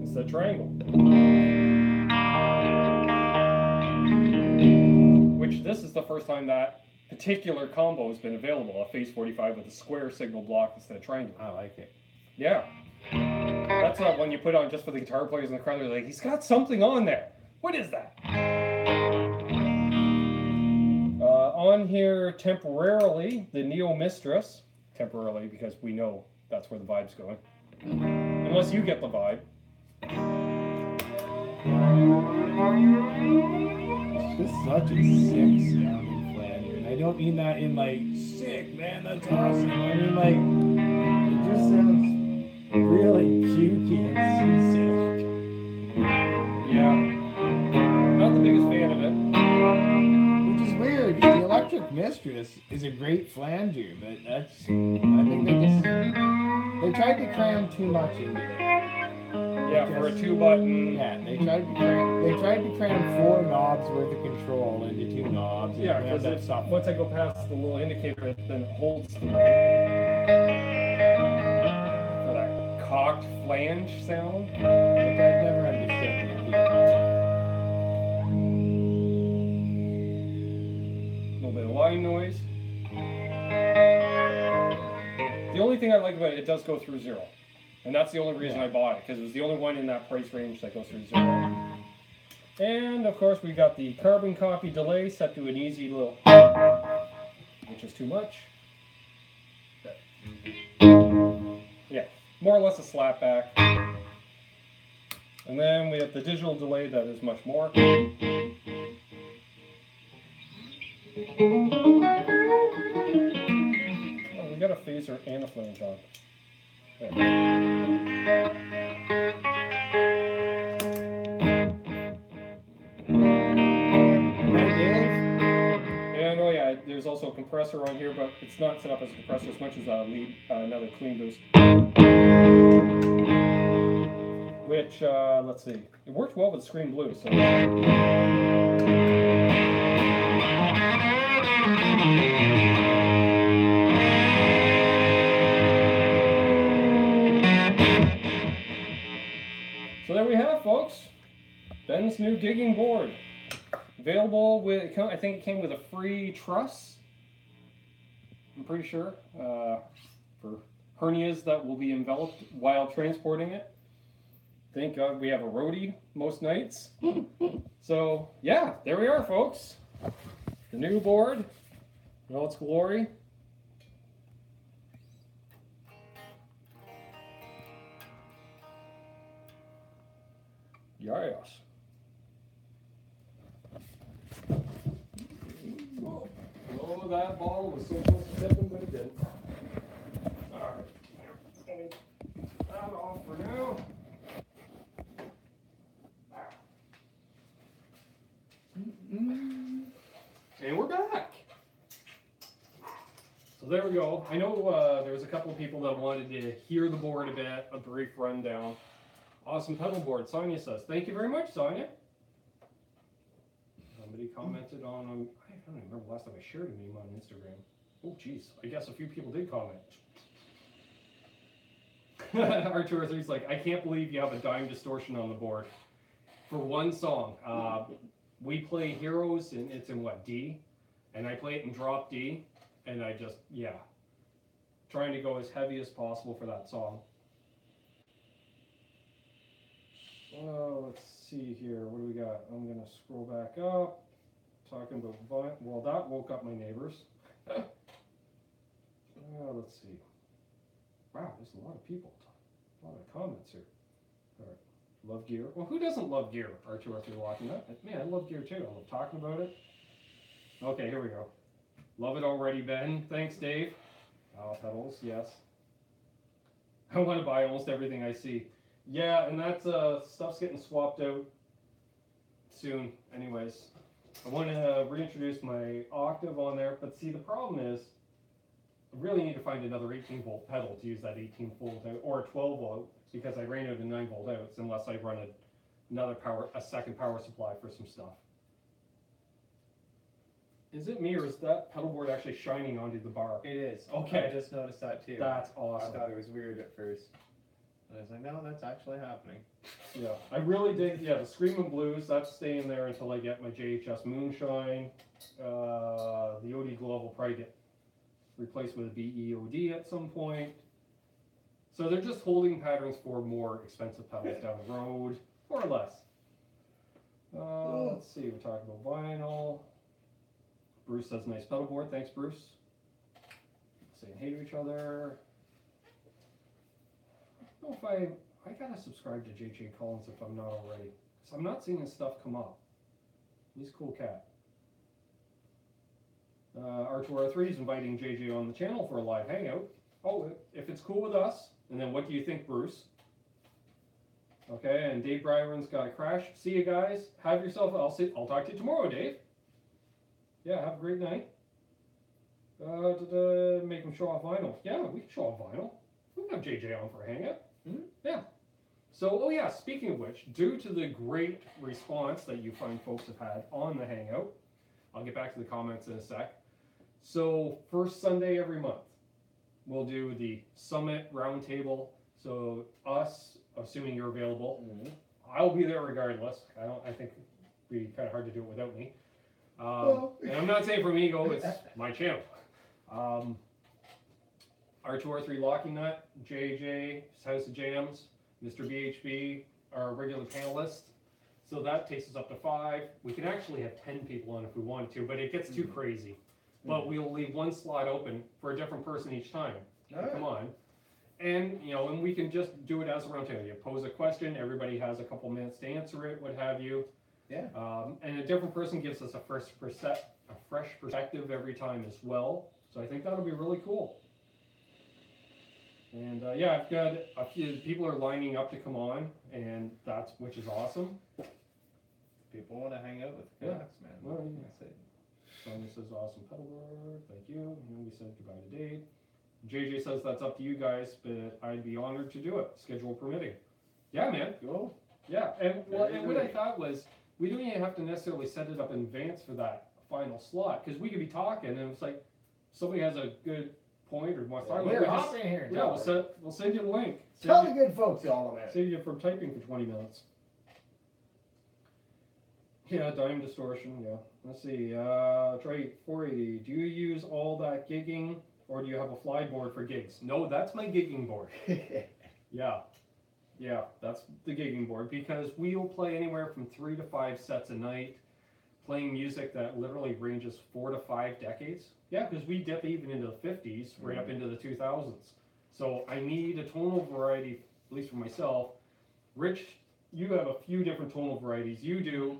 It's the triangle. Which this is the first time that particular combo has been available, a Phase 45 with a square signal block instead of triangle. I like it. Yeah. That's not one you put on just for the guitar players in the crowd. They're like, he's got something on there. What is that? On here temporarily, the Neo Mistress. Temporarily, because we know that's where the vibe's going. Unless you get the vibe. This is such a sick sounding flanger, and I don't mean that in like sick, man, that's awesome. I mean like it just sounds really cukey and seasick. Yeah. Not the biggest fan of it. Which is weird. The Electric Mistress is a great flanger, but that's I think they tried to cram too much into it. Yeah, for a 2-button. Yeah, they tried to cram 4 knobs worth of control into 2 knobs. Yeah, because once I go past the little indicator, then it holds the for that cocked flange sound. Like, I've never understood it. A little bit of line noise. The only thing I like about it, it does go through 0. And that's the only reason I bought it, because it was the only one in that price range that goes through 0. And of course we got the carbon copy delay set to an easy little, which is too much. Yeah, more or less a slapback. And then we have the digital delay that is much more. Oh, we got a phaser and a flange on. There. Hey, Dave. There's also a compressor on here, but it's not set up as a compressor as much as a lead, another clean boost. Which, let's see, it worked well with Scream Blue, so. So there we have, folks. Ben's new digging board. Available with, I think it came with a free truss. I'm pretty sure. For hernias that will be enveloped while transporting it. Thank God we have a roadie most nights. So, yeah, there we are, folks. The new board in all its glory. Yes. Oh, that ball was so close to tipping, but it didn't. Alright. Take that off for now. And we're back. So there we go. I know there was a couple of people that wanted to hear the board a bit, a brief rundown. Awesome pedal board, Sonia says. Thank you very much, Sonia. Somebody commented on, I don't even remember the last time I shared a meme on Instagram. Oh, geez. I guess a few people did comment. R2R3's like, I can't believe you have a dime distortion on the board. For one song. We play Heroes, and it's in what, D? And I play it in drop D. And I just, yeah. Trying to go as heavy as possible for that song. Let's see here. What do we got? I'm going to scroll back up. Talking about, well, that woke up my neighbors. Let's see. Wow, there's a lot of people. A lot of comments here. All right. Love gear. Well, who doesn't love gear? R2R3 walking up. Man, I love gear too. I love talking about it. Okay, here we go. Love it already, Ben. Thanks, Dave. Pedals, yes. I want to buy almost everything I see. Yeah, and that's stuff's getting swapped out soon. Anyways, I want to reintroduce my octave on there, but see, the problem is I really need to find another 18 volt pedal to use that 18 volt out, or a 12 volt, because I ran out of 9 volt outs unless I run a second power supply for some stuff. Is it me, or is that pedal board actually shining onto the bar? It is. Okay. I just noticed that too. That's awesome. I thought it was weird at first. I was like, no, that's actually happening. Yeah, I really dig, the Screamin' Blues, that's staying there until I get my JHS Moonshine. The OD Glove will probably get replaced with a BEOD at some point. So they're just holding patterns for more expensive pedals down the road, more or less. Let's see, we're talking about vinyl. Bruce says nice pedal board, thanks Bruce. Saying hey to each other. I don't know if I gotta subscribe to JJ Collins if I'm not already. So I'm not seeing his stuff come up. He's a cool cat. R2R3 is inviting JJ on the channel for a live hangout. Oh, if it's cool with us, and then what do you think, Bruce? Okay, and Dave Byron's got a crash. See you guys. Have yourself. I'll talk to you tomorrow, Dave. Yeah, have a great night. Make him show off vinyl. Yeah, we can show off vinyl. We can have JJ on for a hangout. Mm-hmm. Yeah. So, oh yeah, speaking of which, due to the great response that you find folks have had on the hangout, I'll get back to the comments in a sec. So, first Sunday every month, we'll do the Summit Roundtable. So, us, assuming you're available, I'll be there regardless. I think it'd be kind of hard to do it without me. And I'm not saying from ego, it's my channel. R2R3 Locking Nut, JJ, House of Jams, Mr. BHB, our regular panelist. So that takes us up to 5. We can actually have 10 people on if we wanted to, but it gets too crazy. But we'll leave one slot open for a different person each time. Come on. And, and we can just do it as a roundtable. You pose a question, everybody has a couple minutes to answer it, what have you. Yeah. And a different person gives us a fresh perspective every time as well. So I think that'll be really cool. And yeah, I've got a few people are lining up to come on, and which is awesome. People want to hang out with the Canucks, man. Well, Sonia says awesome pedal board. Thank you. And we said goodbye to Dave. JJ says that's up to you guys, but I'd be honored to do it, schedule permitting. Yeah, man. Cool. Yeah, and what I thought was we don't even have to necessarily set it up in advance for that final slot because we could be talking and it's like somebody has a good point or wants to talk about it. We're hopping here. Yeah, we'll send you the link. Tell the good folks all about it. Save you from typing for 20 minutes. Yeah, dime distortion, yeah. Let's see, Trey, 480, do you use all that gigging or do you have a fly board for gigs? No, that's my gigging board. Yeah, that's the gigging board because we'll play anywhere from 3 to 5 sets a night, playing music that literally ranges 4 to 5 decades. Yeah, because we dip even into the 50s, right up into the 2000s. So I need a tonal variety, at least for myself. Rich, you have a few different tonal varieties. You do.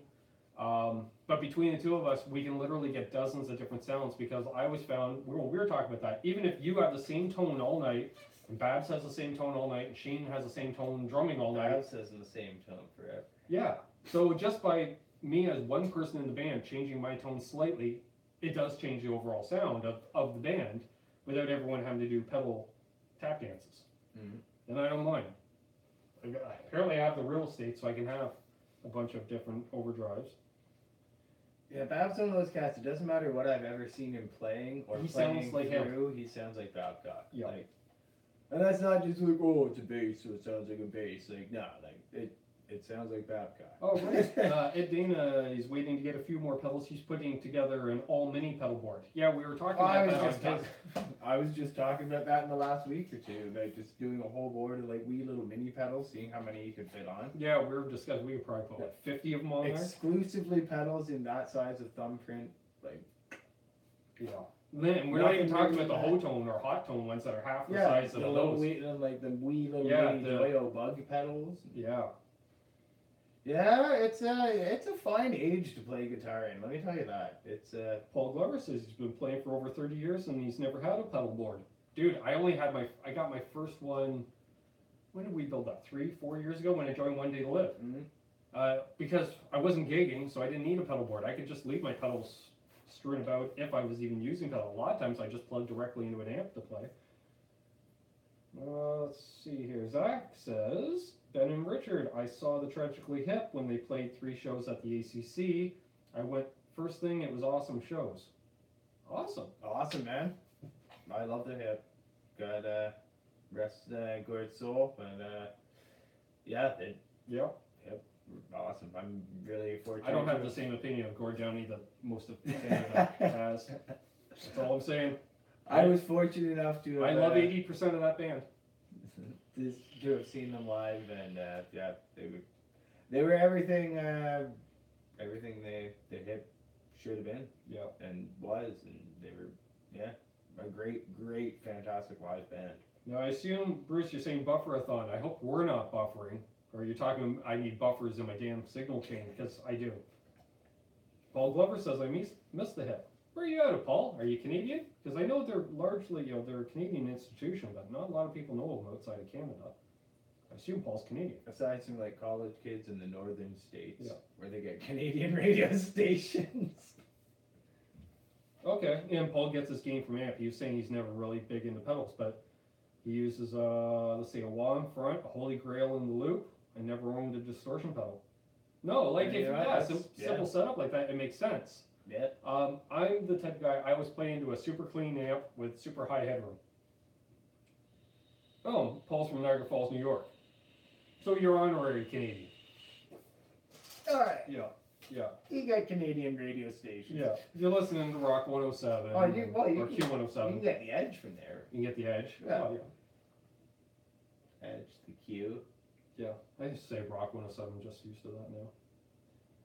But between the two of us, we can literally get dozens of different sounds because I always found, when we were talking about that, even if you have the same tone all night, and Babs has the same tone all night, and Shane has the same tone drumming all night. Babs has the same tone forever. Yeah, so just by me as one person in the band changing my tone slightly, it does change the overall sound of the band without everyone having to do pedal tap dances. And I don't mind. Apparently I have the real estate so I can have a bunch of different overdrives. Yeah, Bab's one of those cats. It doesn't matter what I've ever seen him playing or He playing sounds like through. him. He sounds like Babcock. Yeah. Like, and that's not just like, oh, it's a bass, so it sounds like a bass. Like, no, like it sounds like Babcock. Oh, right. Ed Dana is waiting to get a few more pedals. He's putting together an all-mini pedal board. Yeah, we were talking about that. I was just talking about that in the last week or two, about just doing a whole board of like wee little mini pedals, seeing how many you could fit on. Yeah, we were discussing, we could probably put, what, 50 of them on there? Exclusively pedals in that size of thumbprint, like. Yeah. And we're not even talking about the whole tone or hot tone ones that are half the size of those. Like the wee little Yeah, mini Joyo bug pedals. Yeah. Yeah, it's a fine age to play guitar in. Let me tell you that. It's Paul Glover says he's been playing for over 30 years and he's never had a pedal board. Dude, I got my first one, when did we build that? 3-4 years ago when I joined One Day to Live. Because I wasn't gigging, so I didn't need a pedal board. I could just leave my pedals strewn about if I was even using pedal. A lot of times I just plug directly into an amp to play. Let's see here. Zach says, Ben and Richard, I saw the Tragically Hip when they played 3 shows at the ACC. I went first thing, it was awesome shows. awesome, man. I love the Hip. God rest Gord's soul, but yeah, Yep. awesome. I'm really fortunate. I don't have the same opinion of Gord Downey that most of Canada has. That's all I'm saying. I was fortunate enough to. I love 80% of that band. To have seen them live, and yeah, they were everything everything the Hip should have been. Yeah. And was, and they were a great, fantastic live band. Now I assume, Bruce, you're saying buffer-a-thon. I hope we're not buffering. Or you're talking, I need buffers in my damn signal chain, because I do. Paul Glover says, I missed the Hip. Where are you out of, Paul? Are you Canadian? Because I know they're largely, they're a Canadian institution, but not a lot of people know them outside of Canada. I assume Paul's Canadian. Aside from like college kids in the northern states, Yeah. where they get Canadian radio stations. Okay, and Paul gets his game from amp. He was saying he's never really big into pedals, but he uses, let's see, a wah in front, a Holy Grail in the loop, and never owned a distortion pedal. No, like simple setup like that, it makes sense. Yeah. I'm the type of guy, I always play into a super clean amp with super high headroom. Oh, Paul's from Niagara Falls, New York. So you're honorary Canadian. Alright. Yeah. You got Canadian radio stations. Yeah. You're listening to Rock 107 Oh, or you Q107. can get the edge from there. You can get the edge. Yeah. Oh, yeah. Edge, the Q. Yeah. I just say Rock 107, just used to that now.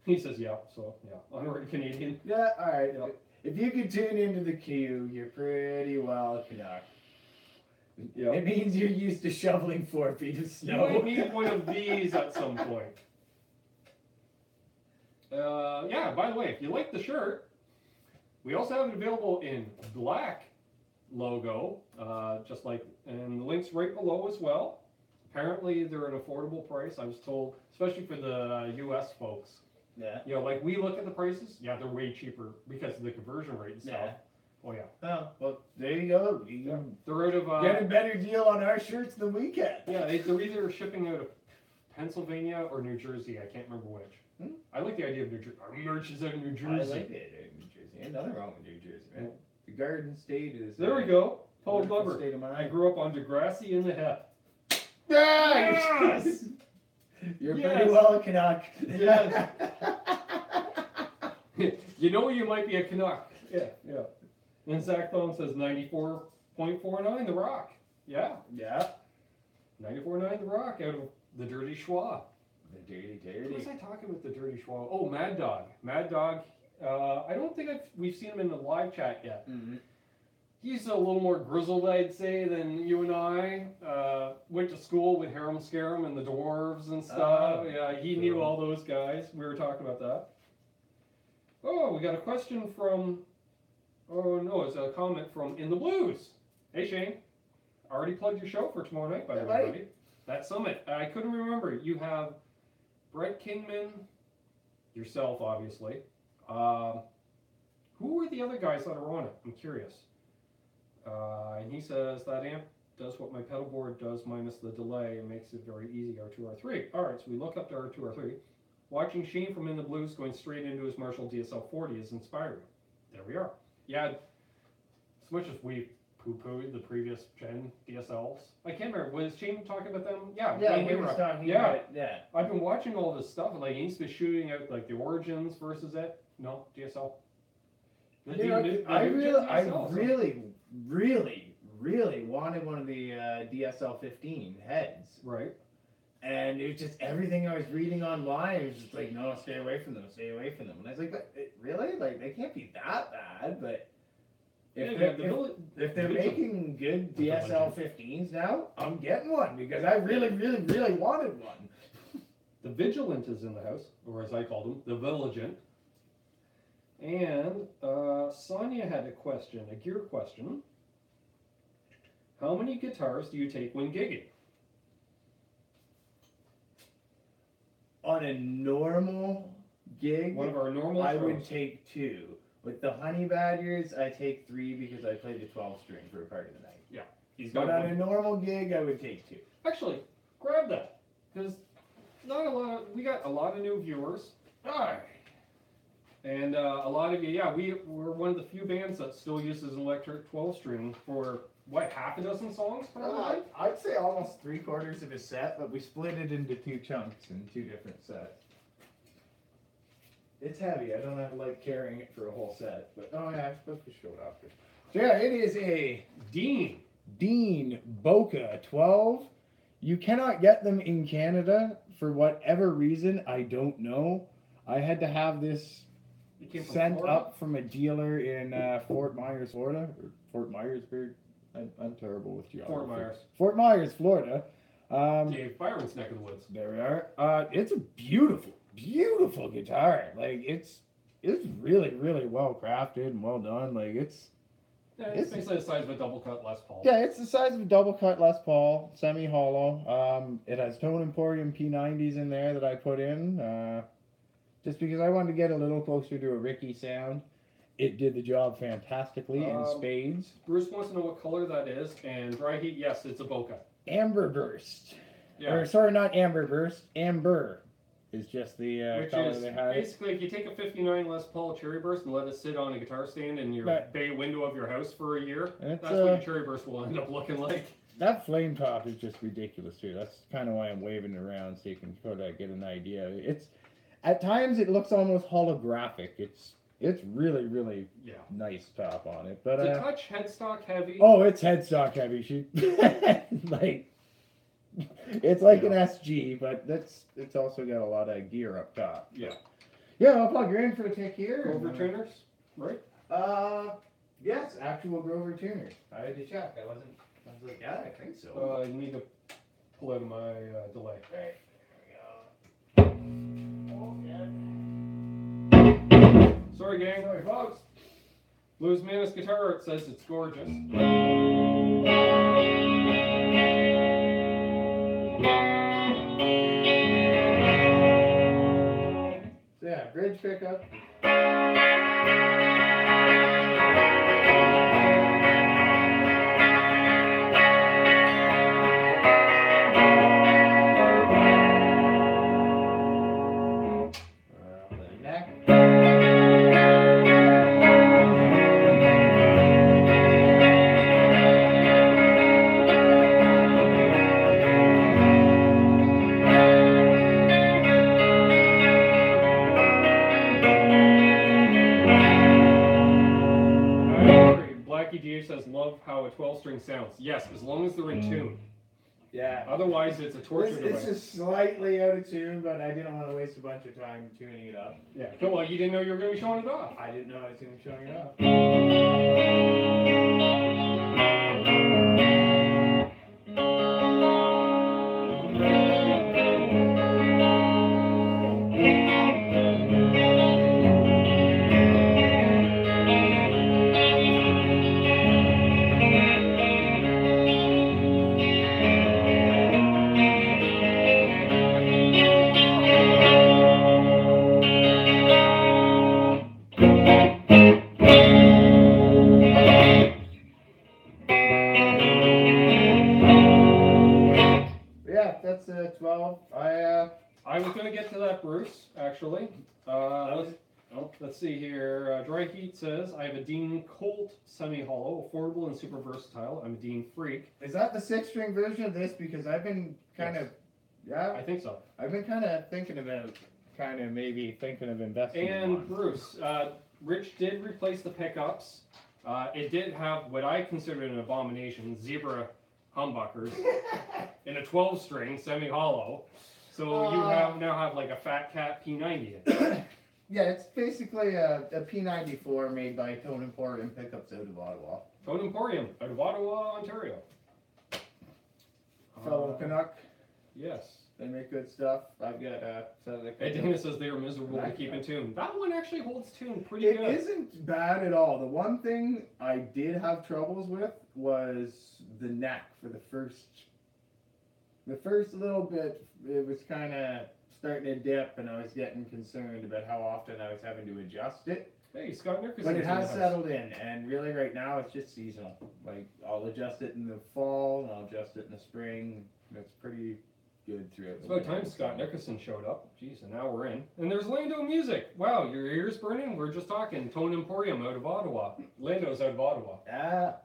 He says yeah, so yeah. Honorary Canadian. Yeah, alright. Yeah. If you can tune into the Q, you're pretty well Canuck. Yeah. It means you're used to shoveling 4 feet of You snow. might need one of these at some point. Yeah, by the way, if you like the shirt, we also have it available in black logo, just like, and the link's right below as well. Apparently they're an affordable price. I was told, especially for the US folks, Yeah. You know, like we look at the prices, yeah, they're way cheaper because of the conversion rate and stuff. Yeah. Oh yeah. Oh, well, there you go. You Yeah. can They're out of get a better deal on our shirts than we can. yeah, they're either shipping out of Pennsylvania or New Jersey. I can't remember which. Hmm? I like the idea of New Jersey. Our merch is out of New I Jersey. like it in New Jersey. Ain't nothing wrong with New Jersey, man. The Garden State is. There we go. Paul wonderful Glover. State of I mind. grew up on Degrassi in the Hep. Yes! You're Yes! pretty well a Canuck. Yes. You know you might be a Canuck. Yeah, yeah. And Zach Thone says 94.49 The Rock. Yeah, Yeah. 94.9 The Rock out of the Dirty Schwa. The dirty, Who dirty. was I talking with the Dirty Schwa? Oh, Mad Dog. Mad Dog. I don't think we've seen him in the live chat yet. Mm-hmm. He's a little more grizzled, I'd say, than you and I. Went to school with Harem Scarum and the Dwarves and stuff. Yeah, he knew cool. all those guys. We were talking about that. Oh, we got a question from. Oh no, it's a comment from In the Blues. Hey Shane, already plugged your show for tomorrow night, by the Yeah, way, buddy. buddy. That summit. I couldn't remember. You have Brett Kingman, yourself, obviously. Who are the other guys that are on it? I'm curious. And he says that amp does what my pedal board does minus the delay and makes it very easy, R2, R3. All right, so we look up to R2, R3. Watching Shane from In the Blues going straight into his Marshall DSL 40 is inspiring. There we are. Yeah, as much as we poo-pooed the previous gen DSLs, I can't remember, was Shane talking about them? Yeah, Yeah, when we were were up. talking Yeah. about yeah. I've been watching all this stuff, and like he's been shooting out like the Origins versus it. No, DSL. The You know, new I gen really, DSL, really wanted one of the DSL 15 heads. right. And it was just everything I was reading online, it was just like, no, stay away from them, stay away from them. And I was like, but really? Like, they can't be that bad, but if, Yeah, they're, the Village- if they're Village- making good The DSL Village. 15s now, I'm getting one because I really, really, really wanted one. The Vigilant is in the house, or as I called him, the Vigilant. And Sonia had a question, a gear question. How many guitars do you take when gigging? On a normal gig, One of our normal I shows. would take 2. With the Honey Badgers, I take 3 because I play the 12 string for a part of the night. He's But got on one. a normal gig, I would take 2. Actually, grab that, because we got a lot of new viewers. Alright. And a lot of you, yeah, we're one of the few bands that still uses an electric 12-string for, what, half a dozen songs? Probably? I'd say almost 3/4 of a set, but we split it into 2 chunks in 2 different sets. It's heavy. I don't have like carrying it for a whole set, but oh yeah, I'm supposed to show it off. So yeah, it is a Dean Boca 12. You cannot get them in Canada for whatever reason. I don't know. I had to have this It came from sent Florida? up from a dealer in Fort Myers, Florida, or Fort Myersburg. I'm terrible with geography. Fort Myers. Fort Myers, Florida. Dave Byron's neck of the woods. There we are. It's a beautiful, beautiful guitar. Like it's really, really well crafted and well done. Like it's Yeah, it's basically the size of a double cut Les Paul. yeah, it's the size of a double cut Les Paul, semi hollow. It has Tone Emporium P90s in there that I put in, just because I wanted to get a little closer to a Ricky sound. It did the job fantastically in spades. Bruce wants to know what color that is, and dry heat, yes, it's a bokeh. Amber Burst. Yeah. Or sorry, not Amber Burst. Amber is just the Which color is they had. basically if you take a 59 Les Paul Cherry Burst and let it sit on a guitar stand in your Right. bay window of your house for a year, It's, that's what your Cherry Burst will end up looking like. That flame top is just ridiculous too. That's kind of why I'm waving it around so you can sort of get an idea. It's at times it looks almost holographic. It's really, really Yeah. nice top on it. But It's a touch headstock heavy. oh, it's headstock heavy. Like it's like an SG, but it's also got a lot of gear up top. Yeah. Yeah, I'll plug her in for a tick here. Grover tuners, right? Yes, actual Grover tuners. I had to check. I was like, yeah, I think so. You need to pull out my delay. Right. Sorry, gang. Sorry, folks. Blues Manus Guitar Art says it's gorgeous. So yeah, bridge pickup. The neck. Blackie G says, love how a 12-string sounds. Yes, as long as they're in tune. Yeah. Otherwise, it's a torture This device. is slightly out of tune, but I didn't want to waste a bunch of time tuning it up. Yeah. Well, you didn't know you were going to be showing it off. I didn't know I was going to be showing it off. Yeah, that's 12. I was going to get to that, Bruce, actually. Let's see here. Dry Heat says, I have a Dean Colt semi-hollow, affordable and super versatile. I'm a Dean freak. Is that the 6-string version of this? Because I've been kind of, I think so. I've been kind of thinking about, maybe thinking of investing in And one. Bruce, Rich did replace the pickups. It did have what I considered an abomination, zebra humbuckers, in a 12-string semi-hollow. So you now have like a Fat Cat P90 in it. Yeah, it's basically a P94 made by Tone Emporium pickups out of Ottawa. Tone Emporium out of Ottawa, Ontario. Fellow Canuck, Yes. they make good stuff. I've got Ed Dana says they are miserable to keep in tune. That one actually holds tune pretty It good. isn't bad at all. The one thing I did have troubles with was the neck for the first little bit. It was kind of starting to dip, and I was getting concerned about how often I was having to adjust it. Hey, Scott Nickerson's But it in the has house. settled in, and really right now it's just seasonal. Like, I'll adjust it in the fall, and I'll adjust it in the spring. It's pretty good throughout It's the about winter. time Scott Nickerson showed up. Jeez, and now we're in. And there's Lando Music. Wow, your ears burning? We're just talking Tone Emporium out of Ottawa. Lando's out of Ottawa. Ah,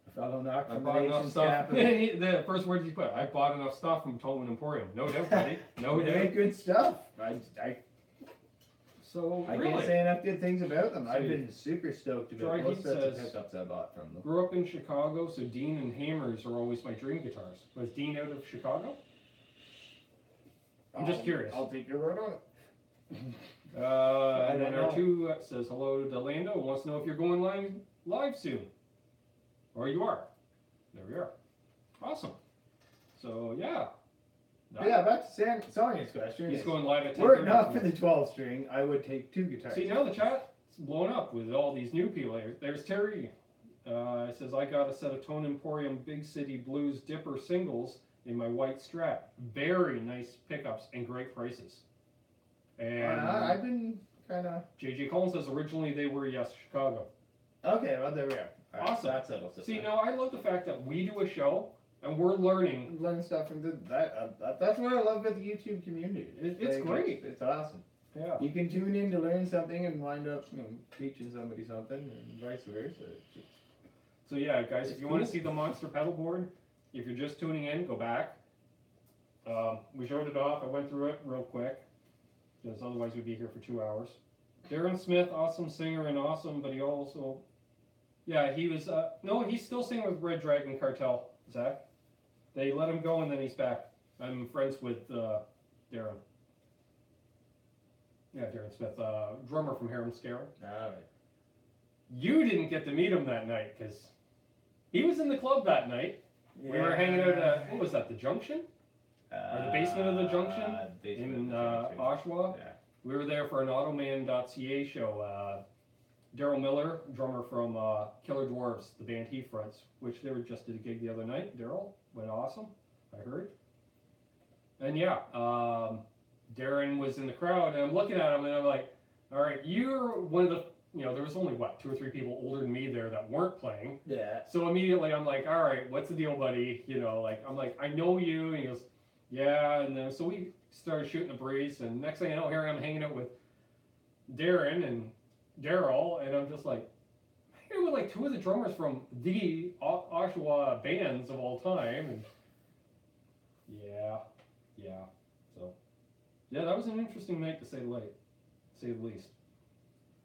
a fellow knock I from the bought enough nation's stuff. capital. The first words he put, I bought enough stuff from Tone Emporium. No doubt, buddy. No They doubt. make good stuff. So, I really? can't say enough good things about them. I've So been super stoked about Dry both Heat sets of says- pickups I bought from them. Grew up in Chicago, so Dean and Hammers are always my dream guitars. Was Dean out of Chicago? I'm just curious. I'll take your word on it. And then don't know. R2 says hello to Lando and wants to know if you're going live soon. Or you are. There we are. Awesome. So, yeah. Yeah, back to Sonia's question. He's going live at 10:30. Were it not for the 12 string, I would take 2 guitars. See, now the chat's blown up with all these new people. There's Terry. It says, I got a set of Tone Emporium Big City Blues Dipper singles in my white Strat. Very nice pickups and great prices. And I've been kind of... JJ Collins says originally they were, yes, Chicago. Okay, well, there we are. All right, Awesome. That settles it. See, then. no, I love the fact that we do a show and we're learning. Learn stuff from that's what I love about the YouTube community. It's great. It's awesome. Yeah. You can tune in to learn something and wind up teaching somebody something, and vice versa. It's just- So yeah, guys, It's if you want to cool. see the monster pedal board, if you're just tuning in, go back. We showed it off. I went through it real quick, because otherwise we'd be here for 2 hours. Darren Smith, awesome singer and awesome, but he also, yeah, he was, no, he's still singing with Red Dragon Cartel, Zach. They let him go and then he's back. I'm friends with Darren. Yeah, Darren Smith, drummer from Harem Scare. All right. You didn't get to meet him that night, because he was in the club that night. We were hanging out at, what was that, the Junction? Or the basement of the Junction in Oshawa. Yeah. We were there for an Automan.ca show. Daryl Miller, drummer from Killer Dwarfs, the band he fronts, which they were just did a gig the other night. Daryl went awesome, I heard. And yeah, Darren was in the crowd, and I'm looking at him, and I'm like, all right, you're one of the, there was only, what, 2 or 3 people older than me there that weren't playing. Yeah. So immediately I'm like, all right, what's the deal, buddy? I'm like, I know you. And he goes, yeah. And then so we started shooting a breeze, and next thing I know, here I'm hanging out with Darren and Daryl, and I'm just like, hanging with like 2 of the drummers from the Oshawa bands of all time, and yeah. So yeah, that was an interesting night to say the least.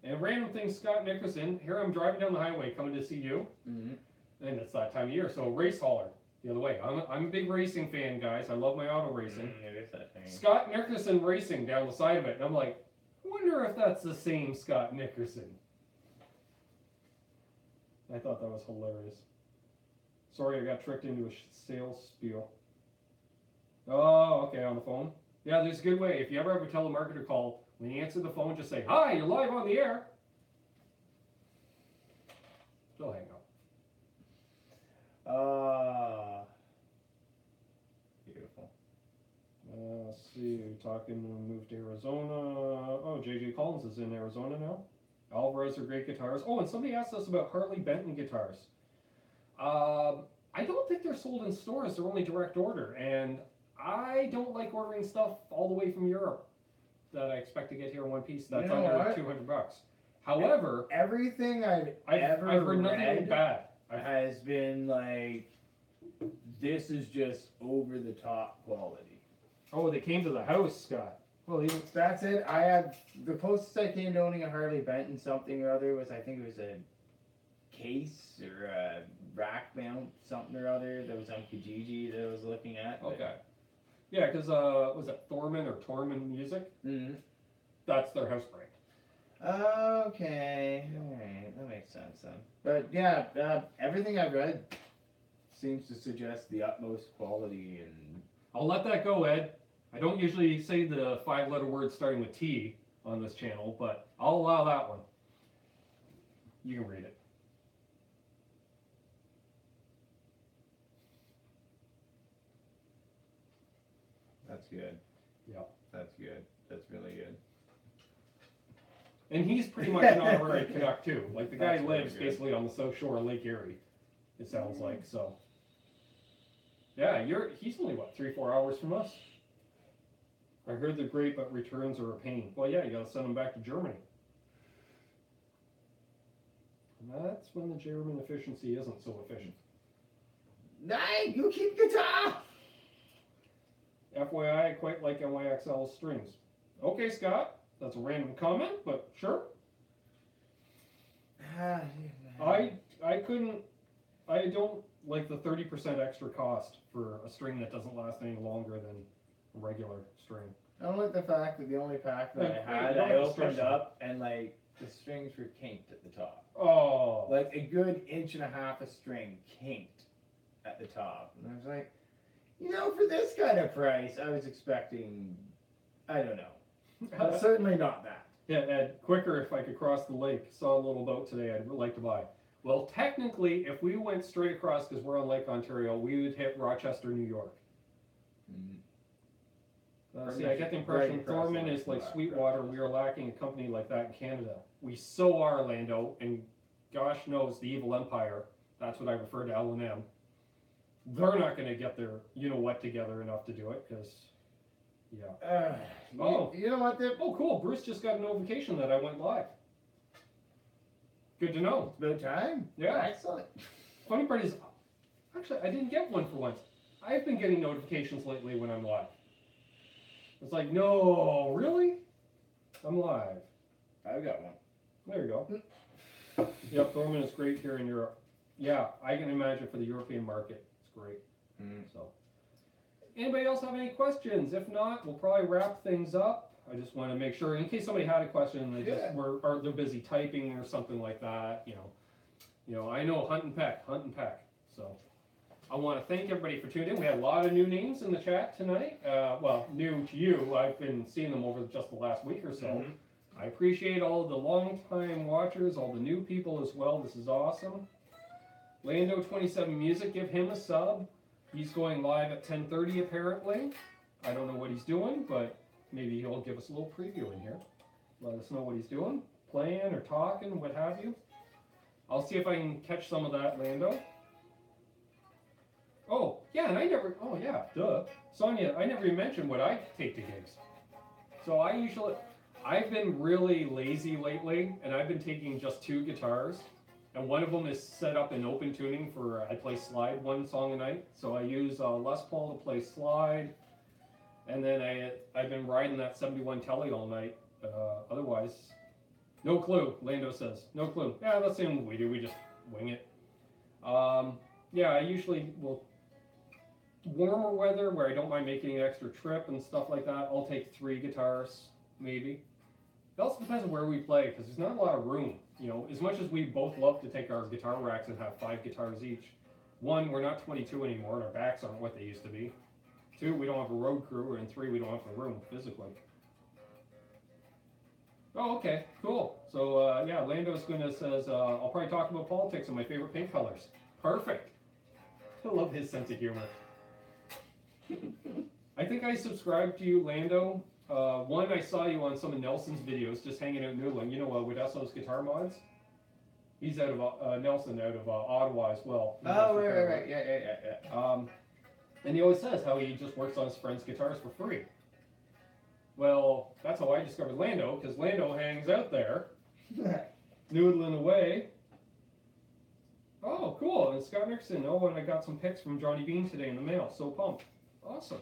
And random thing, Scott Nickerson, here I'm driving down the highway coming to see you, and it's that time of year, so race hauler the other way. I'm a big racing fan, guys. I love my auto racing. It is that thing. Scott Nickerson racing down the side of it, and I'm like, I wonder if that's the same Scott Nickerson. I thought that was hilarious. Sorry, I got tricked into a sales spiel. Oh, okay, on the phone. Yeah, there's a good way. If you ever have a telemarketer call, when you answer the phone, just say, hi, you're live on the air. They'll hang up. Beautiful. Let's see, talking, moved to Arizona. Oh, J.J. Collins is in Arizona now. Alvarez are great guitars. Oh, and somebody asked us about Harley Benton guitars. I don't think they're sold in stores. They're only direct order. And I don't like ordering stuff all the way from Europe that I expect to get here in one piece. That's under $200. However, everything I've ever heard nothing read bad. has been like, this is just over the top quality. Oh, they came to the house, Scott. Well, even That's it. I had the closest I came to owning a Harley Benton something or other was, I think it was a case or a rack mount something or other that was on Kijiji that I was looking at. okay. Yeah, because was it Thorman or Torman Music? Mm-hmm. That's their house brand. Okay, alright, that makes sense then. But yeah, everything I've read seems to suggest the utmost quality and... I'll let that go, Ed. I don't usually say the 5-letter word starting with T on this channel, but I'll allow that one. You can read it. That's good. Yeah. That's good. That's really good. And he's pretty much an honorary Canuck too. Like the guy That's really lives good. basically on the south shore of Lake Erie, it sounds like. So yeah, he's only what, 3-4 hours from us. I heard they're great, but returns are a pain. Well, yeah, you gotta send them back to Germany. And that's when the German efficiency isn't so efficient. Nay, you keep guitar! FYI, I quite like NYXL strings. Okay, Scott, that's a random comment, but sure. I don't like the 30% extra cost for a string that doesn't last any longer than a regular string. I don't like the fact that the only pack that Hey, I had, you don't I have to opened stretch up and like the strings were kinked at the top. Oh. Like a good 1.5 inches of string kinked at the top. And I was like, for this kind of price, I was expecting, I don't know. But certainly not that. Yeah, Ed, quicker if I could cross the lake. Saw a little boat today I'd like to buy. Well, technically, if we went straight across, because we're on Lake Ontario, we would hit Rochester, New York. See, I get the impression Thorman is like Sweetwater. We are lacking a company like that in Canada. We so are, Lando, and gosh knows the evil empire. That's what I refer to L&M. They're not going to get their you-know-what together enough to do it, because, yeah. You know what? Oh, cool. Bruce just got a notification that I went live. Good to know. It's about time. Yeah. Excellent. Funny part is, actually, I didn't get one for once. I've been getting notifications lately when I'm live. It's like, no, really? I'm live. I've got one. There you go. Yep, Thorman is great here in Europe. Yeah, I can imagine for the European market, it's great. So, anybody else have any questions? If not, we'll probably wrap things up. I just want to make sure, in case somebody had a question, they just or they're busy typing or something like that. I know hunt and peck. So, I want to thank everybody for tuning in. We had a lot of new names in the chat tonight. Well, new to you. I've been seeing them over just the last week or so. I appreciate all of the long-time watchers, all the new people as well. This is awesome. Lando27 Music, give him a sub. He's going live at 10:30 apparently. I don't know what he's doing, but maybe he'll give us a little preview in here. Let us know what he's doing, playing or talking, what have you. I'll see if I can catch some of that, Lando. Oh, yeah, and oh yeah, duh. Sonia, I never even mentioned what I take to gigs. So I've been really lazy lately, and I've been taking just 2 guitars. And one of them is set up in open tuning for, I play slide 1 song a night. So I use Les Paul to play slide. And then I've been riding that 71 Telly all night. Otherwise, no clue, Lando says. No clue. Yeah, that's the same what we do. We just wing it. Yeah, I usually will, warmer weather where I don't mind making an extra trip and stuff like that, I'll take 3 guitars, maybe. It also depends on where we play, because there's not a lot of room. You know, as much as we both love to take our guitar racks and have 5 guitars each. 1, we're not 22 anymore, and our backs aren't what they used to be. 2, we don't have a road crew, and 3, we don't have the room physically. Oh, okay, cool. So, yeah, Lando's says, I'll probably talk about politics and my favorite paint colors. Perfect. I love his sense of humor. I think I subscribed to you, Lando. One, I saw you on some of Nelson's videos, just hanging out noodling. You know, Widesso's guitar mods. He's out of Nelson, out of Ottawa as well. Oh, right. Yeah. And he always says how he just works on his friends' guitars for free. Well, that's how I discovered Lando, because Lando hangs out there, noodling away. Oh, cool. And Scott Nixon. Oh, and I got some pics from Johnny Bean today in the mail. So pumped. Awesome.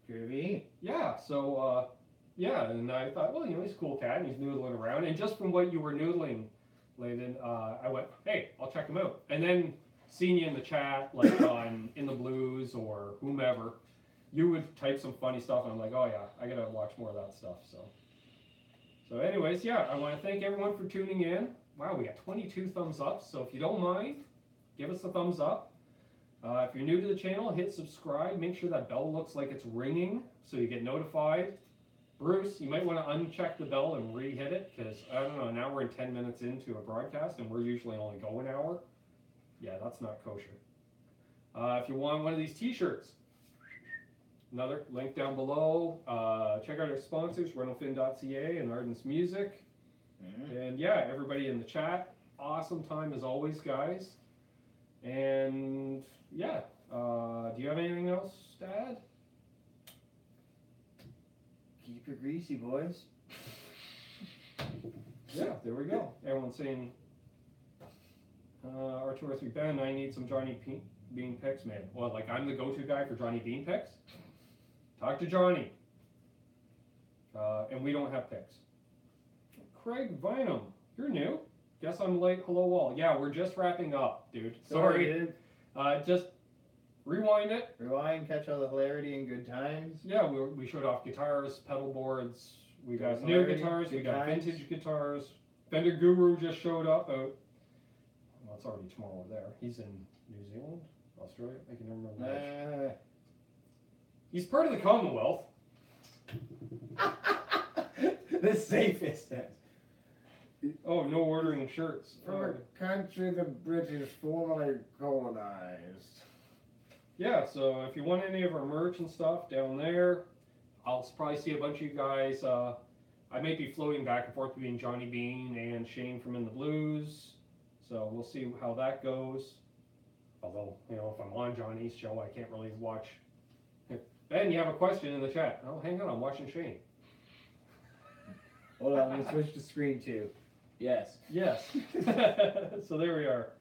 Groovy. Yeah, so, yeah, and I thought, well, you know, he's a cool cat, and he's noodling around. And just from what you were noodling, Landon, I went, hey, I'll check him out. And then seeing you in the chat, like on In the Blues or whomever, you would type some funny stuff, and I'm like, oh, yeah, I got to watch more of that stuff. So anyways, yeah, I want to thank everyone for tuning in. Wow, we got 22 thumbs up, so if you don't mind, give us a thumbs up. If you're new to the channel, hit subscribe. Make sure that bell looks like it's ringing so you get notified. Bruce, you might want to uncheck the bell and re-hit it, because, I don't know, now we're in 10 minutes into a broadcast, and we're usually only go an hour. Yeah, that's not kosher. If you want one of these t-shirts, another link down below. Check out our sponsors, rentalfin.ca and Arden's Music. And yeah, everybody in the chat, awesome time as always, guys. And yeah, do you have anything else to add? Keep it greasy, boys. Yeah, there we go. Everyone's saying, R2R3 Ben, I need some Johnny Bean picks, man. Well, like I'm the go-to guy for Johnny Bean picks? Talk to Johnny. And we don't have picks. Craig Vinum, you're new. Guess I'm late. Hello, all. Yeah, we're just wrapping up, dude. Sorry. Dude. Just rewind it. Rewind, catch all the hilarity and good times. Yeah, we showed off guitars, pedal boards. We got new Hilarity, guitars. We good got times. vintage guitars. Fender Guru just showed up. Well, it's already tomorrow there. He's in New Zealand, Australia. I can never remember. He's part of the Commonwealth. The safest. Oh, no ordering shirts. From a country the British formerly colonized. Yeah, so if you want any of our merch and stuff down there, I'll probably see a bunch of you guys. I may be floating back and forth between Johnny Bean and Shane from In the Blues. So we'll see how that goes. Although, you know, if I'm on Johnny's show, I can't really watch. Ben, you have a question in the chat. Oh, hang on, I'm watching Shane. Hold on, let me switch the screen too. Yes. Yes. So there we are.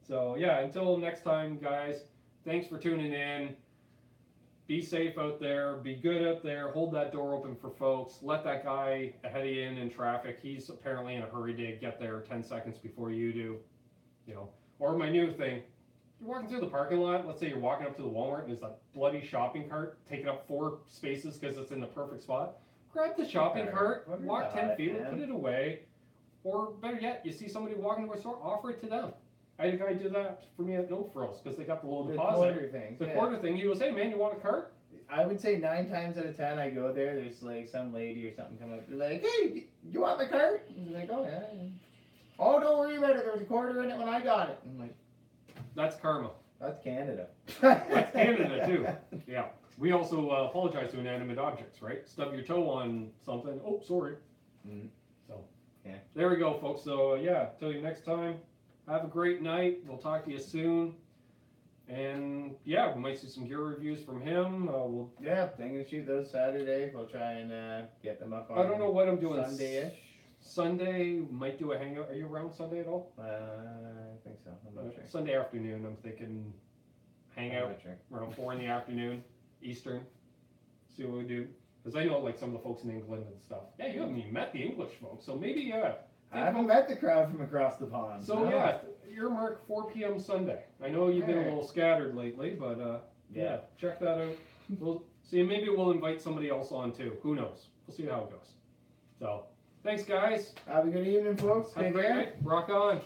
So yeah, until next time, guys, thanks for tuning in. Be safe out there. Be good out there. Hold that door open for folks. Let that guy ahead of you in traffic. He's apparently in a hurry to get there 10 seconds before you do. You know. Or my new thing. You're walking through the parking lot. Let's say you're walking up to the Walmart and there's that bloody shopping cart taking up 4 spaces because it's in the perfect spot. Grab the shopping cart, walk 10 feet, and put it away. Or better yet, you see somebody walking to a store, offer it to them. I had a guy do that for me at No Frills because they got the little deposit. Quarter thing. The quarter thing. He goes, hey man, you want a cart? I would say 9 times out of 10 I go there, there's like some lady or something come up, they're like, hey, you want the cart? And I'm like, oh yeah. Oh, don't worry about it, there was a quarter in it when I got it. I'm like, That's karma. That's Canada. That's Canada too. Yeah. We also apologize to inanimate objects, right? Stub your toe on something. Oh, sorry. Mhm. So, Yeah. There we go, folks. So, yeah, till you next time. Have a great night. We'll talk to you soon. And, yeah, we might see some gear reviews from him. We'll. Yeah, I'm gonna shoot those Saturday. We'll try and get them up on I don't know what I'm doing. Sunday-ish. Sunday, might do a hangout. Are you around Sunday at all? I think so. I'm not sure. Sunday afternoon, I'm thinking I'm hangout not sure. around 4 in the afternoon, Eastern. See what we do. Because I know like some of the folks in England and stuff. Yeah, you haven't even met the English folks, so maybe I haven't met the crowd from across the pond. So no. yeah, earmark 4 p.m. Sunday. I know you've been a little scattered lately, but yeah, check that out. We'll see. Maybe we'll invite somebody else on too. Who knows? We'll see how it goes. So thanks, guys. Have a good evening, folks. Have a Take great care. night. Rock on.